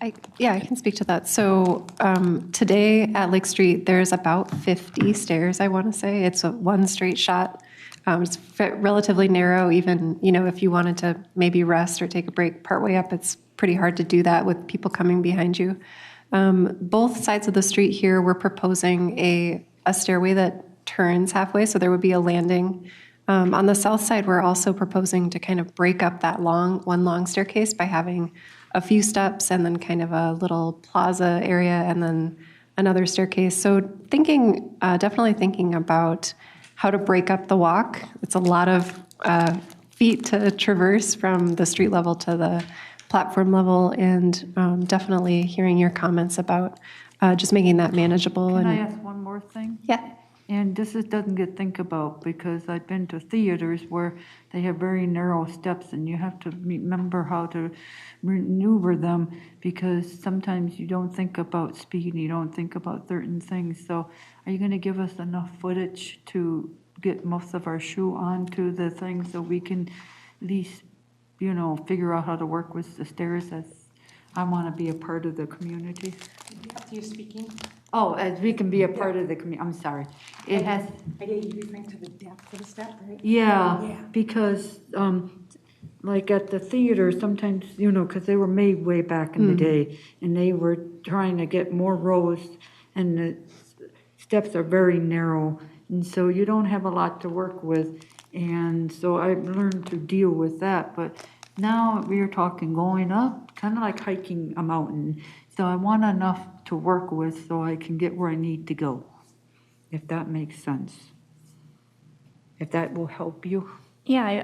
I can speak to that. So today at Lake Street, there's about 50 stairs, I want to say. It's a one straight shot. It's relatively narrow, even, if you wanted to maybe rest or take a break partway up, it's pretty hard to do that with people coming behind you. Both sides of the street here, we're proposing a stairway that turns halfway, so there would be a landing. On the south side, we're also proposing to kind of break up that one long staircase by having a few steps and then kind of a little plaza area and then another staircase. So definitely thinking about how to break up the walk. It's a lot of feet to traverse from the street level to the platform level, and definitely hearing your comments about just making that manageable. Can I ask one more thing? Yeah. And this doesn't get think about, because I've been to theaters where they have very narrow steps and you have to remember how to maneuver them, because sometimes you don't think about speed and you don't think about certain things. So are you going to give us enough footage to get most of our shoe onto the thing so we can at least, figure out how to work with the stairs? As I want to be a part of the community. You speaking? Oh, as we can be a part of the community. I'm sorry. It has. I get you referring to the depth of the step, right? Yeah, because like at the theater, sometimes, because they were made way back in the day, and they were trying to get more rows, and the steps are very narrow, and so you don't have a lot to work with, and so I've learned to deal with that. But now we are talking going up, kind of like hiking a mountain. So I want enough to work with so I can get where I need to go, if that makes sense. If that will help you. Yeah,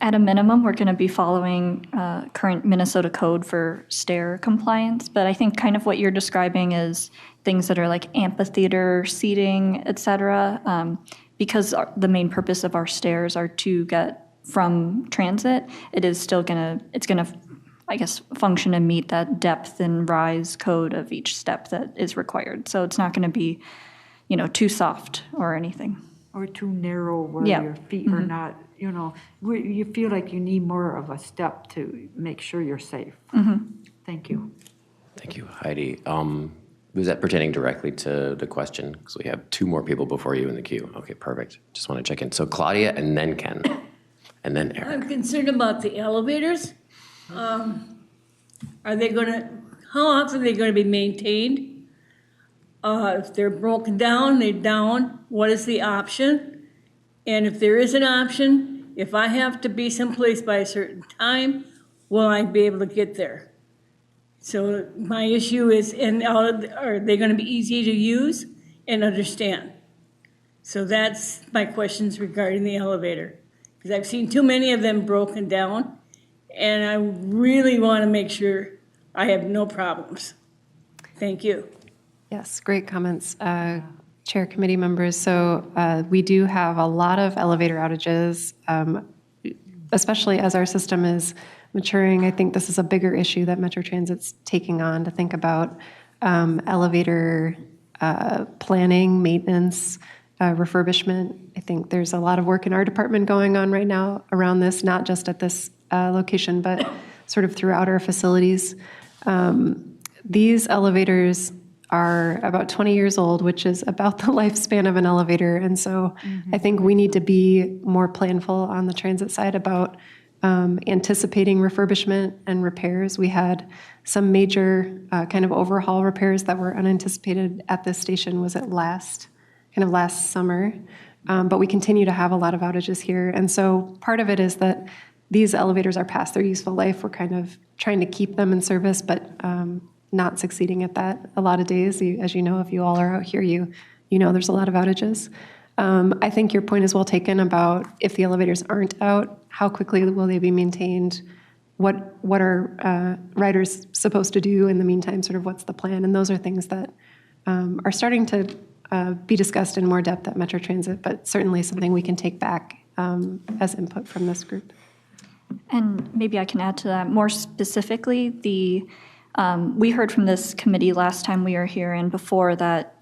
at a minimum, we're going to be following current Minnesota code for stair compliance, but I think kind of what you're describing is things that are like amphitheater seating, et cetera, because the main purpose of our stairs are to get from transit. It's going to, I guess, function and meet that depth and rise code of each step that is required. So it's not going to be, too soft or anything. Or too narrow where Yeah. your feet are not, you feel like you need more of a step to make sure you're safe. Thank you. Thank you, Heidi. Was that pertaining directly to the question? Because we have two more people before you in the queue. Okay, perfect. Just want to check in. So Claudia and then Ken, and then Eric. I'm concerned about the elevators. How often are they going to be maintained? If they're broken down, they're down. What is the option? And if there is an option, if I have to be someplace by a certain time, will I be able to get there? So my issue is, are they going to be easy to use and understand? So that's my questions regarding the elevator. Because I've seen too many of them broken down, and I really want to make sure I have no problems. Thank you. Yes, great comments, Chair, committee members. So we do have a lot of elevator outages, especially as our system is maturing. I think this is a bigger issue that Metro Transit's taking on, to think about elevator planning, maintenance, refurbishment. I think there's a lot of work in our department going on right now around this, not just at this location, but sort of throughout our facilities. These elevators are about 20 years old, which is about the lifespan of an elevator. And so I think we need to be more planful on the transit side about anticipating refurbishment and repairs. We had some major kind of overhaul repairs that were unanticipated at this station. Was it last summer? But we continue to have a lot of outages here. And so part of it is that these elevators are past their useful life. We're kind of trying to keep them in service, but not succeeding at that a lot of days. As you know, if you all are out here, you know there's a lot of outages. I think your point is well taken about if the elevators aren't out, how quickly will they be maintained? What are riders supposed to do in the meantime? Sort of what's the plan? And those are things that are starting to be discussed in more depth at Metro Transit, but certainly something we can take back as input from this group. And maybe I can add to that more specifically. We heard from this committee last time we were here and before that,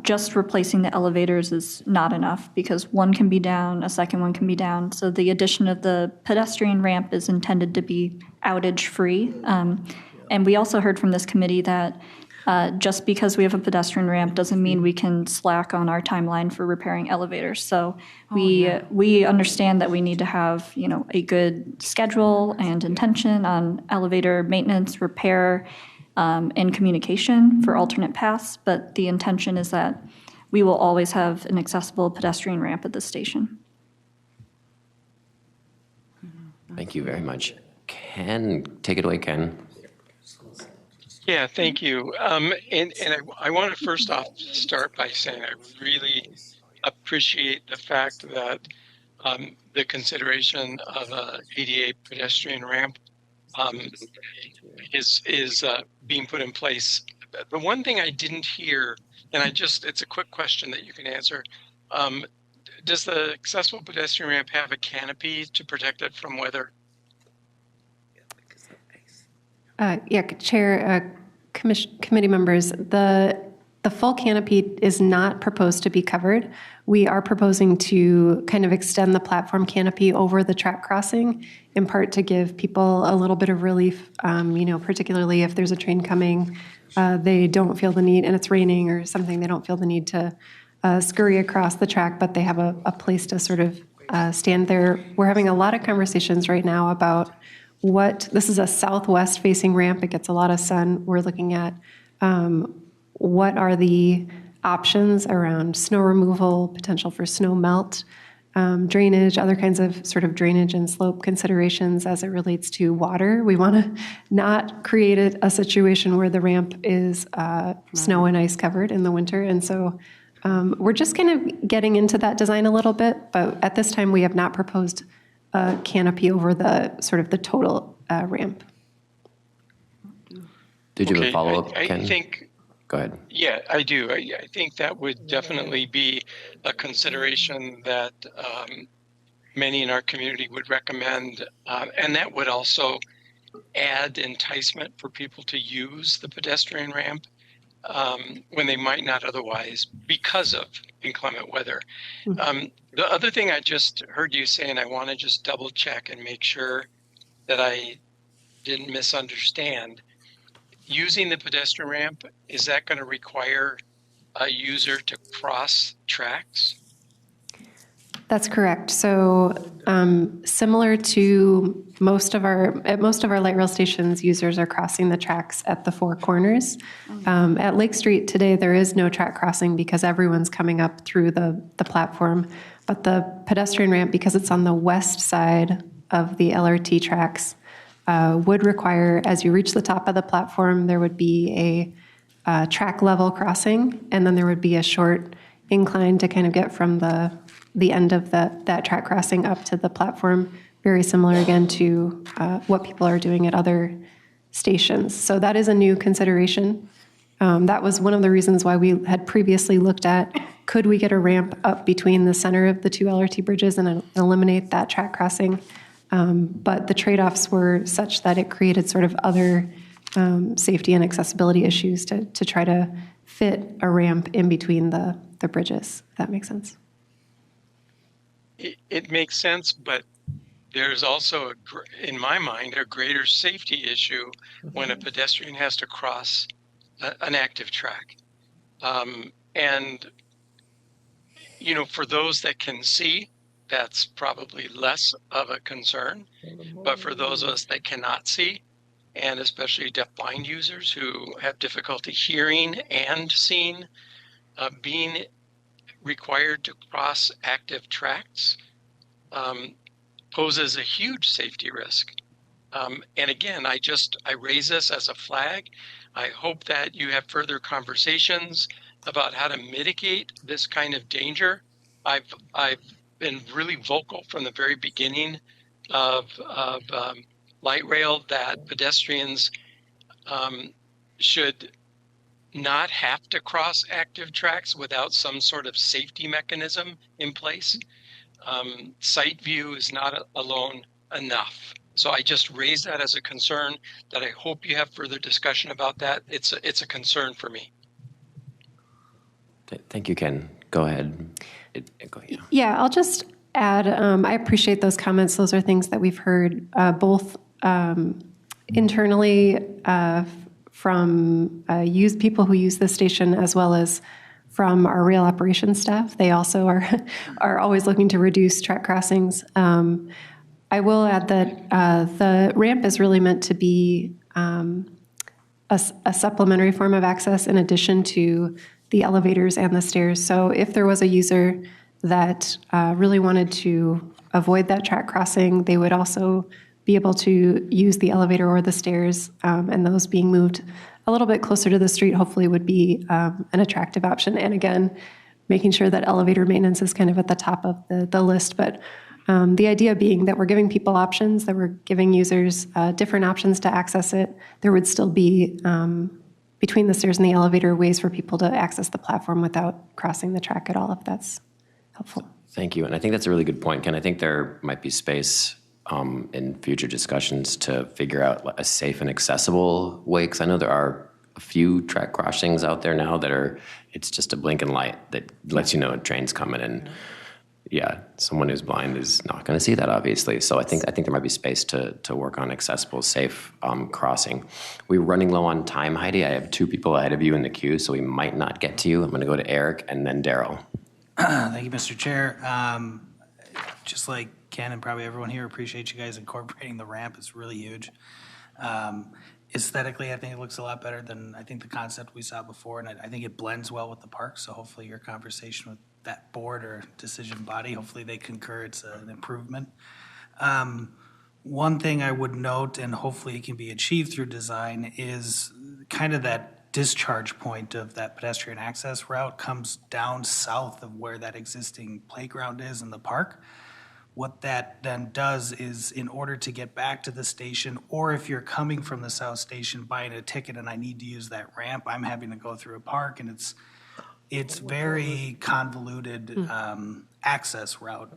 just replacing the elevators is not enough because one can be down, a second one can be down. So the addition of the pedestrian ramp is intended to be outage free. And we also heard from this committee that just because we have a pedestrian ramp doesn't mean we can slack on our timeline for repairing elevators. So we understand that we need to have, a good schedule and intention on elevator maintenance, repair, and communication for alternate paths. But the intention is that we will always have an accessible pedestrian ramp at this station. Thank you very much. Ken, take it away, Ken. Yeah, thank you. And I want to first off start by saying I really appreciate the fact that the consideration of a ADA pedestrian ramp is being put in place. The one thing I didn't hear, and it's a quick question that you can answer. Does the accessible pedestrian ramp have a canopy to protect it from weather? Chair, committee members, the full canopy is not proposed to be covered. We are proposing to kind of extend the platform canopy over the track crossing, in part to give people a little bit of relief, particularly if there's a train coming, they don't feel the need, and it's raining or something, they don't feel the need to scurry across the track, but they have a place to sort of stand there. We're having a lot of conversations right now about this is a southwest facing ramp. It gets a lot of sun. We're looking at what are the options around snow removal, potential for snow melt, drainage, other kinds of sort of drainage and slope considerations as it relates to water. We want to not create a situation where the ramp is snow and ice covered in the winter. And so we're just kind of getting into that design a little bit, but at this time we have not proposed a canopy over the sort of the total ramp. Did you have a follow-up, Ken? I think. Go ahead. Yeah, I do. I think that would definitely be a consideration that many in our community would recommend, and that would also add enticement for people to use the pedestrian ramp when they might not otherwise because of inclement weather. The other thing I just heard you say, and I want to just double check and make sure that I didn't misunderstand. Using the pedestrian ramp, is that going to require a user to cross tracks? That's correct. So similar to most of our light rail stations, users are crossing the tracks at the four corners. At Lake Street today, there is no track crossing because everyone's coming up through the platform. But the pedestrian ramp, because it's on the west side of the LRT tracks, would require, as you reach the top of the platform, there would be a track level crossing, and then there would be a short incline to kind of get from the end of that track crossing up to the platform, very similar again to what people are doing at other stations. So that is a new consideration. That was one of the reasons why we had previously looked at, could we get a ramp up between the center of the two LRT bridges and eliminate that track crossing? But the trade-offs were such that it created sort of other safety and accessibility issues to try to fit a ramp in between the bridges, if that makes sense. It makes sense, but there's also, in my mind, a greater safety issue when a pedestrian has to cross an active track. And, for those that can see, that's probably less of a concern. But for those of us that cannot see, and especially deafblind users who have difficulty hearing and seeing, being required to cross active tracks poses a huge safety risk. And again, I raise this as a flag. I hope that you have further conversations about how to mitigate this kind of danger. I've been really vocal from the very beginning of light rail that pedestrians should not have to cross active tracks without some sort of safety mechanism in place. Sight view is not alone enough. So I just raise that as a concern that I hope you have further discussion about that. It's a concern for me. Thank you, Ken. Go ahead. Yeah, I'll just add, I appreciate those comments. Those are things that we've heard both internally from people who use the station, as well as from our rail operations staff. They also are always looking to reduce track crossings. I will add that the ramp is really meant to be a supplementary form of access in addition to the elevators and the stairs. So if there was a user that really wanted to avoid that track crossing, they would also be able to use the elevator or the stairs, and those being moved a little bit closer to the street hopefully would be an attractive option. And again, making sure that elevator maintenance is kind of at the top of the list. But the idea being that we're giving people options, that we're giving users different options to access it. There would still be, between the stairs and the elevator, ways for people to access the platform without crossing the track at all, if that's helpful. Thank you. And I think that's a really good point, Ken. I think there might be space in future discussions to figure out a safe and accessible way, because I know there are a few track crossings out there now that it's just a blinking light that lets you know a train's coming in. Yeah, someone who's blind is not going to see that, obviously. So I think there might be space to work on accessible, safe crossing. We're running low on time, Heidi. I have two people ahead of you in the queue, so we might not get to you. I'm going to go to Eric and then Darrell. Thank you, Mr. Chair. Just like Ken and probably everyone here, appreciate you guys incorporating the ramp. It's really huge. Aesthetically, I think it looks a lot better than I think the concept we saw before, and I think it blends well with the park. So hopefully your conversation with that board or decision body, hopefully they concur it's an improvement. One thing I would note, and hopefully it can be achieved through design, is kind of that discharge point of that pedestrian access route comes down south of where that existing playground is in the park. What that then does is, in order to get back to the station, or if you're coming from the south station buying a ticket and I need to use that ramp, I'm having to go through a park, and it's very convoluted access route,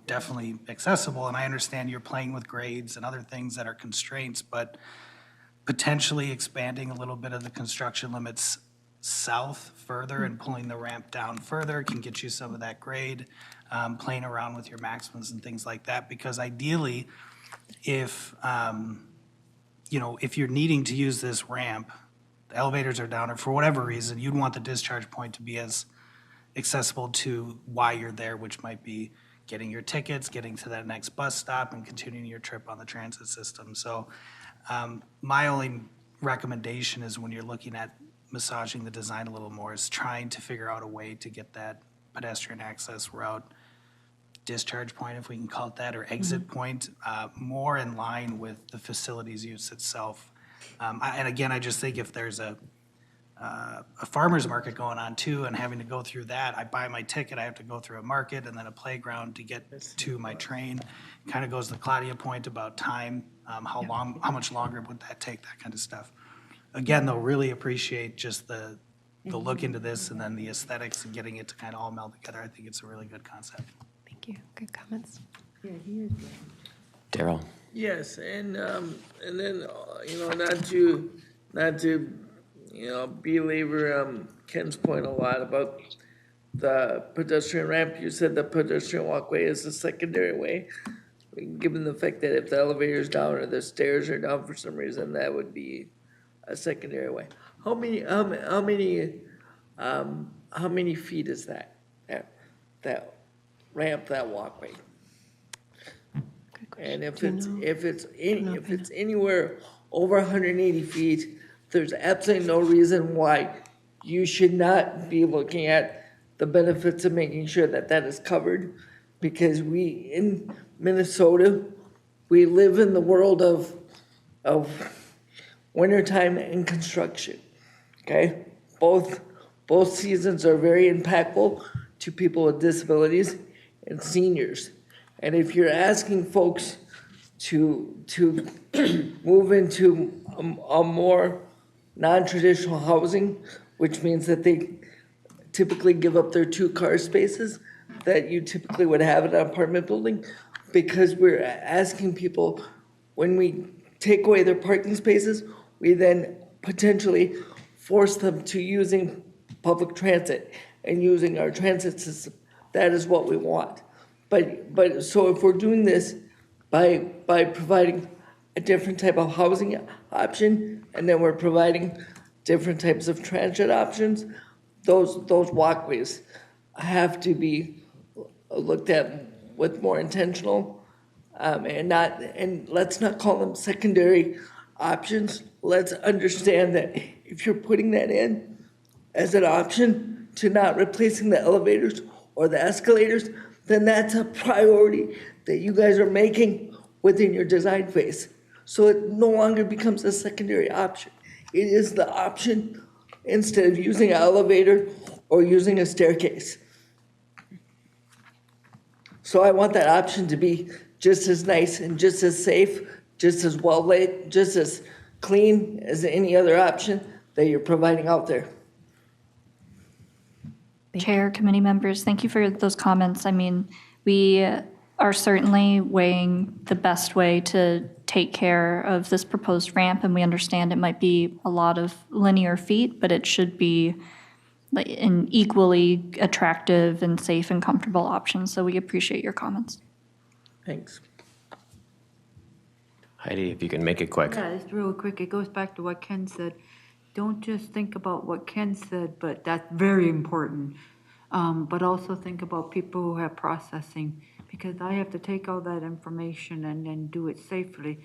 definitely accessible. And I understand you're playing with grades and other things that are constraints, but potentially expanding a little bit of the construction limits south further and pulling the ramp down further can get you some of that grade, playing around with your maximums and things like that. Because ideally, if you're needing to use this ramp, the elevators are down, or for whatever reason, you'd want the discharge point to be as accessible to why you're there, which might be getting your tickets, getting to that next bus stop, and continuing your trip on the transit system. So my only recommendation is, when you're looking at massaging the design a little more, is trying to figure out a way to get that pedestrian access route discharge point, if we can call it that, or exit point, more in line with the facilities use itself. And again, I just think if there's a farmer's market going on too, and having to go through that, I buy my ticket, I have to go through a market and then a playground to get to my train. Kind of goes to the Claudia point about time, how much longer would that take, that kind of stuff. Again, though, really appreciate just the look into this, and then the aesthetics and getting it to kind of all meld together. I think it's a really good concept. Thank you. Good comments. Yeah, he is. Darrell. Yes, and then not to belabor Ken's point a lot about the pedestrian ramp. You said the pedestrian walkway is a secondary way. Given the fact that if the elevator is down or the stairs are down for some reason, that would be a secondary way. How many feet is that ramp that walkway. And if it's anywhere over 180 feet, there's absolutely no reason why you should not be looking at the benefits of making sure that that is covered. Because we, in Minnesota, we live in the world of wintertime and construction, okay? Both seasons are very impactful to people with disabilities and seniors. And if you're asking folks to move into a more non-traditional housing, which means that they typically give up their 2 car spaces that you typically would have in an apartment building, because we're asking people, when we take away their parking spaces, we then potentially force them to using public transit and using our transit system. That is what we want. But so if we're doing this by providing a different type of housing option, and then we're providing different types of transit options, those walkways have to be looked at with more intentional, and let's not call them secondary options. Let's understand that if you're putting that in as an option to not replacing the elevators or the escalators, then that's a priority that you guys are making within your design phase. So it no longer becomes a secondary option. It is the option instead of using an elevator or using a staircase. So I want that option to be just as nice and just as safe, just as well laid, just as clean as any other option that you're providing out there. Chair, committee members, thank you for those comments. I mean, we are certainly weighing the best way to take care of this proposed ramp, and we understand it might be a lot of linear feet, but it should be an equally attractive and safe and comfortable option. So we appreciate your comments. Thanks. Heidi, if you can make it quick. Yeah, it's real quick. It goes back to what Ken said. Don't just think about what Ken said, but that's very important. But also think about people who have processing, because I have to take all that information and then do it safely,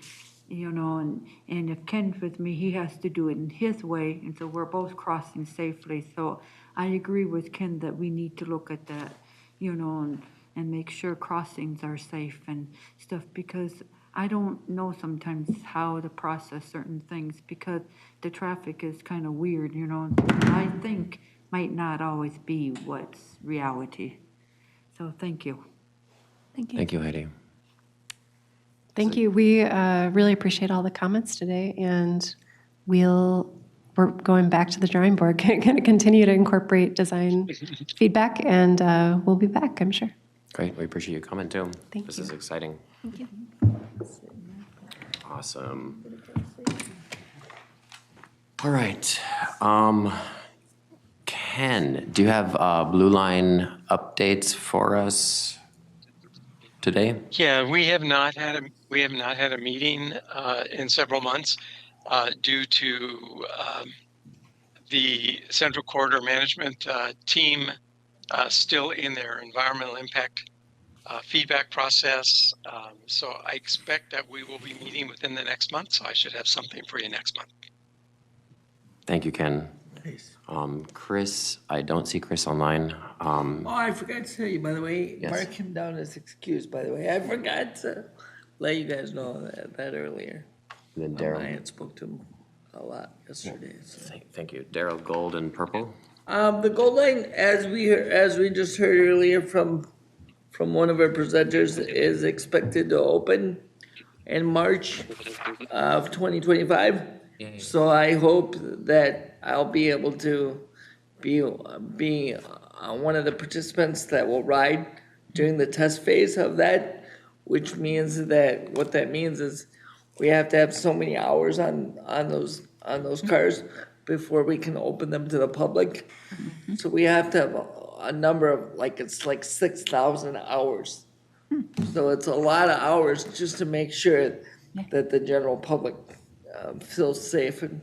and if Ken's with me, he has to do it in his way, and so we're both crossing safely. So I agree with Ken that we need to look at that, and make sure crossings are safe and stuff, because I don't know sometimes how to process certain things because the traffic is kind of weird, I think might not always be what's reality. So thank you. Thank you. Thank you, Heidi. Thank you. We really appreciate all the comments today, and we're going back to the drawing board, going to continue to incorporate design feedback, and we'll be back, I'm sure. Great. We appreciate your comment too. Thank This you. is exciting. Thank you. Awesome. All right. Ken, do you have Blue Line updates for us today? Yeah, we have not had a meeting in several months due to the Central Corridor Management team still in their environmental impact feedback process. So I expect that we will be meeting within the next month. So I should have something for you next month. Thank you, Ken. Chris, I don't see Chris online. Oh, I forgot to tell you, by the way, Yes. mark him down as excused, by the way. I forgot to let you guys know that earlier. And then Darrell. I had spoke to him a lot yesterday. So. Thank you. Darrell, gold and purple. The gold line, as we just heard earlier from one of our presenters, is expected to open in March of 2025. So I hope that I'll be able to be one of the participants that will ride during the test phase of that, which means that what that means is we have to have so many hours on those cars before we can open them to the public. So we have to have a number of it's like 6,000 hours. So it's a lot of hours just to make sure that the general public feels safe and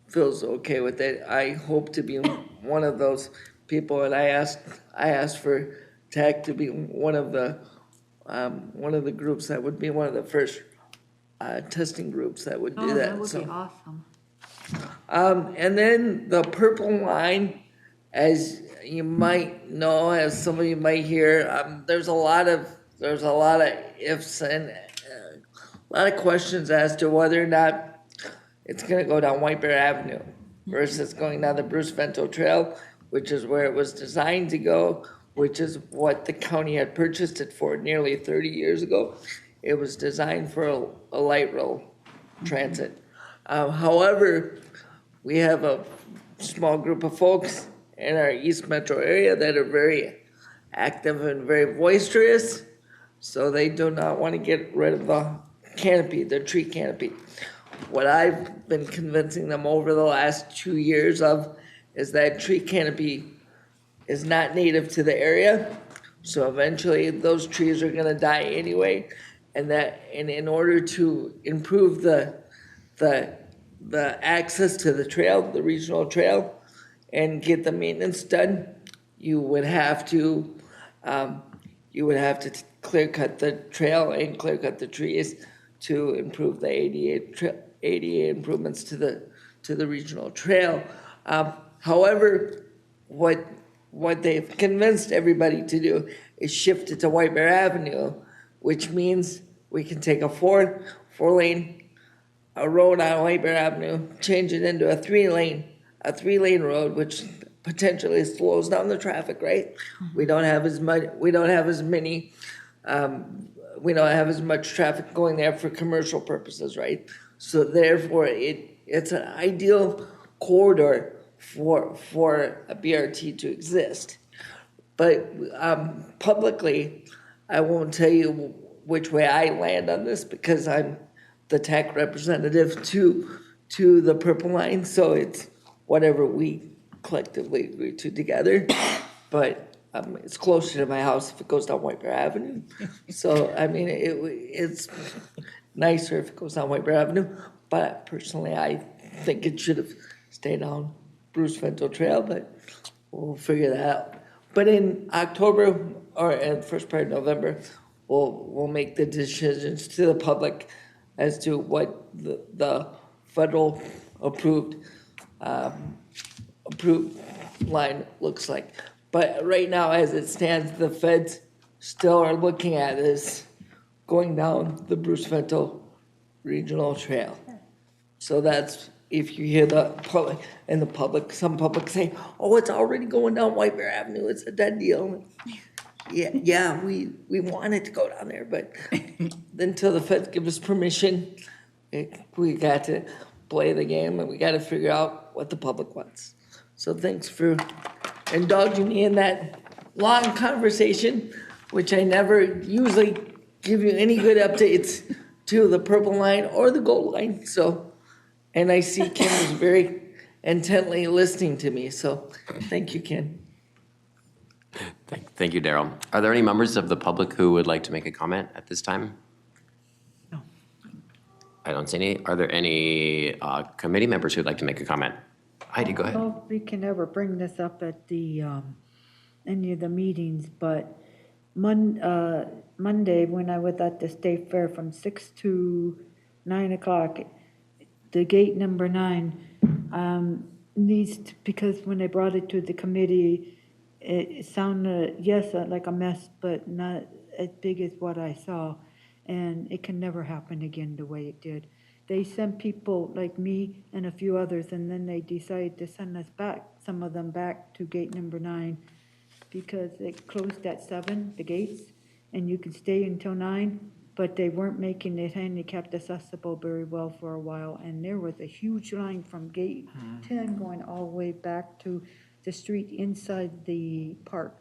feels okay with it. I hope to be one of those people, and I asked for TAAC to be one of the groups that would be one of the first testing groups that would do that. That would So, be awesome. and then the purple line, as you might know, as some of you might hear, there's a lot of ifs and a lot of questions as to whether or not it's going to go down White Bear Avenue versus going down the Bruce Vento Trail, which is where it was designed to go, which is what the county had purchased it for nearly 30 years ago. It was designed for a light rail transit. However, we have a small group of folks in our East Metro area that are very active and very boisterous, so they do not want to get rid of the canopy, the tree canopy. What I've been convincing them over the last 2 years of is that tree canopy is not native to the area, so eventually those trees are going to die anyway, and in order to improve the access to the trail, the regional trail, and get the maintenance done, you would have to clear cut the trail and clear cut the trees to improve the ADA improvements to the regional trail. However, what they've convinced everybody to do is shift it to White Bear Avenue, which means we can take a four lane road on White Bear Avenue, change it into a three lane road, which potentially slows down the traffic, right? We don't have as much traffic going there for commercial purposes, right? So therefore, it's an ideal corridor for a BRT to exist. But publicly, I won't tell you which way I land on this because I'm the TAAC representative to the Purple Line, so it's whatever we collectively agree to together. But it's closer to my house if it goes down White Bear Avenue. So, I mean, it's nicer if it goes down White Bear Avenue. But personally, I think it should have stayed on Bruce Vento Trail, but we'll figure that out. But in October or in the first part of November, we'll make the decisions to the public as to what the federal approved line looks like. But right now, as it stands, the feds still are looking at this going down the Bruce Vento Regional Trail. So that's, if you hear the public, some public say, oh, it's already going down White Bear Avenue, it's a done deal. Yeah, we want it to go down there, but until the feds give us permission, we got to play the game and we got to figure out what the public wants. So thanks for indulging me in that long conversation, which I never usually give you any good updates to the Purple Line or the Gold Line. So, and I see Ken is very intently listening to me. So thank you, Ken. Thank you, Darrell. Are there any members of the public who would like to make a comment at this time? No. I don't see any. Are there any committee members who'd like to make a comment? Heidi, go ahead. I don't know if we can ever bring this up at the any of the meetings, but Monday when I was at the state fair from 6 to 9 o'clock, the gate number 9 needs to, because when they brought it to the committee, it sounded, yes, like a mess, but not as big as what I saw. And it can never happen again the way it did. They sent people like me and a few others, and then they decided to send us back, some of them back to gate number 9, because it closed at 7, the gates, and you could stay until 9, but they weren't making it handicapped accessible very well for a while. And there was a huge line from gate 10 going all the way back to the street inside the park.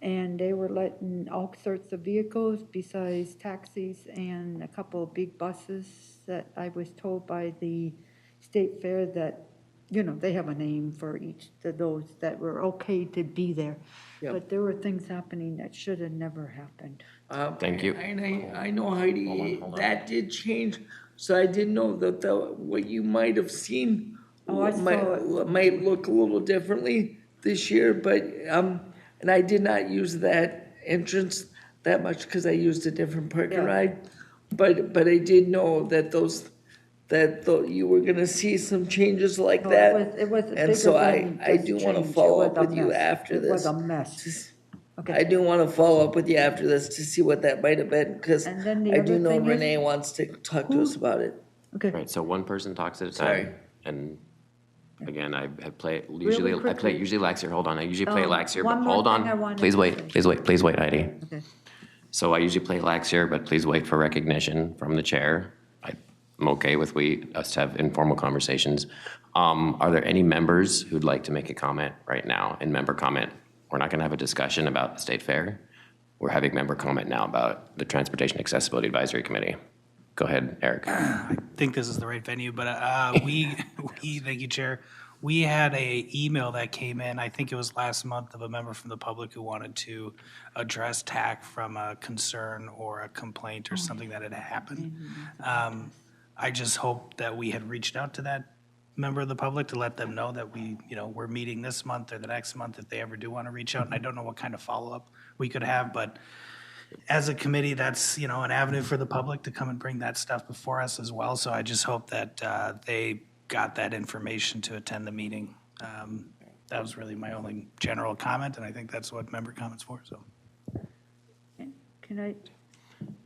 And they were letting all sorts of vehicles besides taxis and a couple of big buses that I was told by the state fair that, you know, they have a name for each of those that were okay to be there. Yep. But there were things happening that should have never happened. Thank you. And I know, Heidi, hold on. That did change. So I didn't know that what you might have seen might look a little differently this year, but and I did not use that entrance that much because I used a different parking ride. But I did know that you were gonna see some changes like No, that. it was And so bigger than I just do wanna change. It follow was up a with you mess. after It this. was a mess. I do wanna follow up with you after this to see what that might have been, because And then the I other do know thing is- Renee wants to talk to us about it. Okay. Right, so one person talks at a Sorry. time. And again, I play, Really I play quickly. usually lax here, hold on, I usually play lax here, one but more hold thing I on. wanted Please to wait, say. please wait, Heidi. Okay. So I usually play lax here, but please wait for recognition from the chair. I'm okay with us to have informal conversations. Are there any members who'd like to make a comment right now in member comment? We're not gonna have a discussion about the state fair. We're having member comment now about the Transportation Accessibility Advisory Committee. Go ahead, Eric. I think this is the right venue, but we, thank you, Chair. We had a email that came in, I think it was last month, of a member from the public who wanted to address TAAC from a concern or a complaint or something that had happened. I just hope that we had reached out to that member of the public to let them know that we're meeting this month or the next month if they ever do want to reach out. And I don't know what kind of follow-up we could have, but as a committee, that's, an avenue for the public to come and bring that stuff before us as well. So I just hope that they got that information to attend the meeting. That was really my only general comment, and I think that's what member comment's for, so. Can I?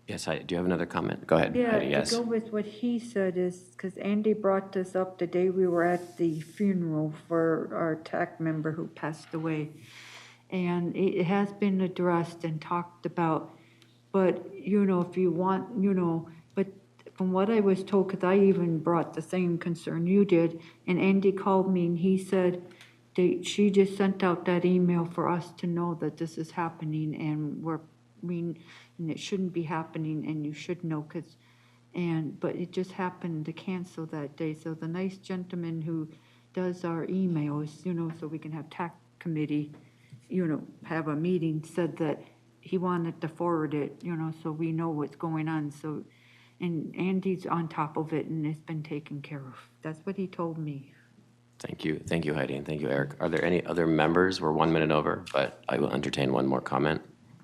Yes, do you have another comment? Go ahead, Yeah, Heidi, to yes. go with what he said is, because Andy brought this up the day we were at the funeral for our TAAC member who passed away. And it has been addressed and talked about, but, if you want, but from what I was told, because I even brought the same concern you did, and Andy called me and he said she just sent out that email for us to know that this is happening and and it shouldn't be happening, and you should know, but it just happened to cancel that day. So the nice gentleman who does our emails, so we can have TAAC committee, have a meeting, said that he wanted to forward it, so we know what's going on. So, and Andy's on top of it, and it's been taken care of. That's what he told me. Thank you, Heidi, and thank you, Eric. Are there any other members? We're 1 minute over, but I will entertain one more comment.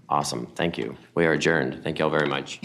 Awesome, thank you. We are adjourned. Thank you all very much.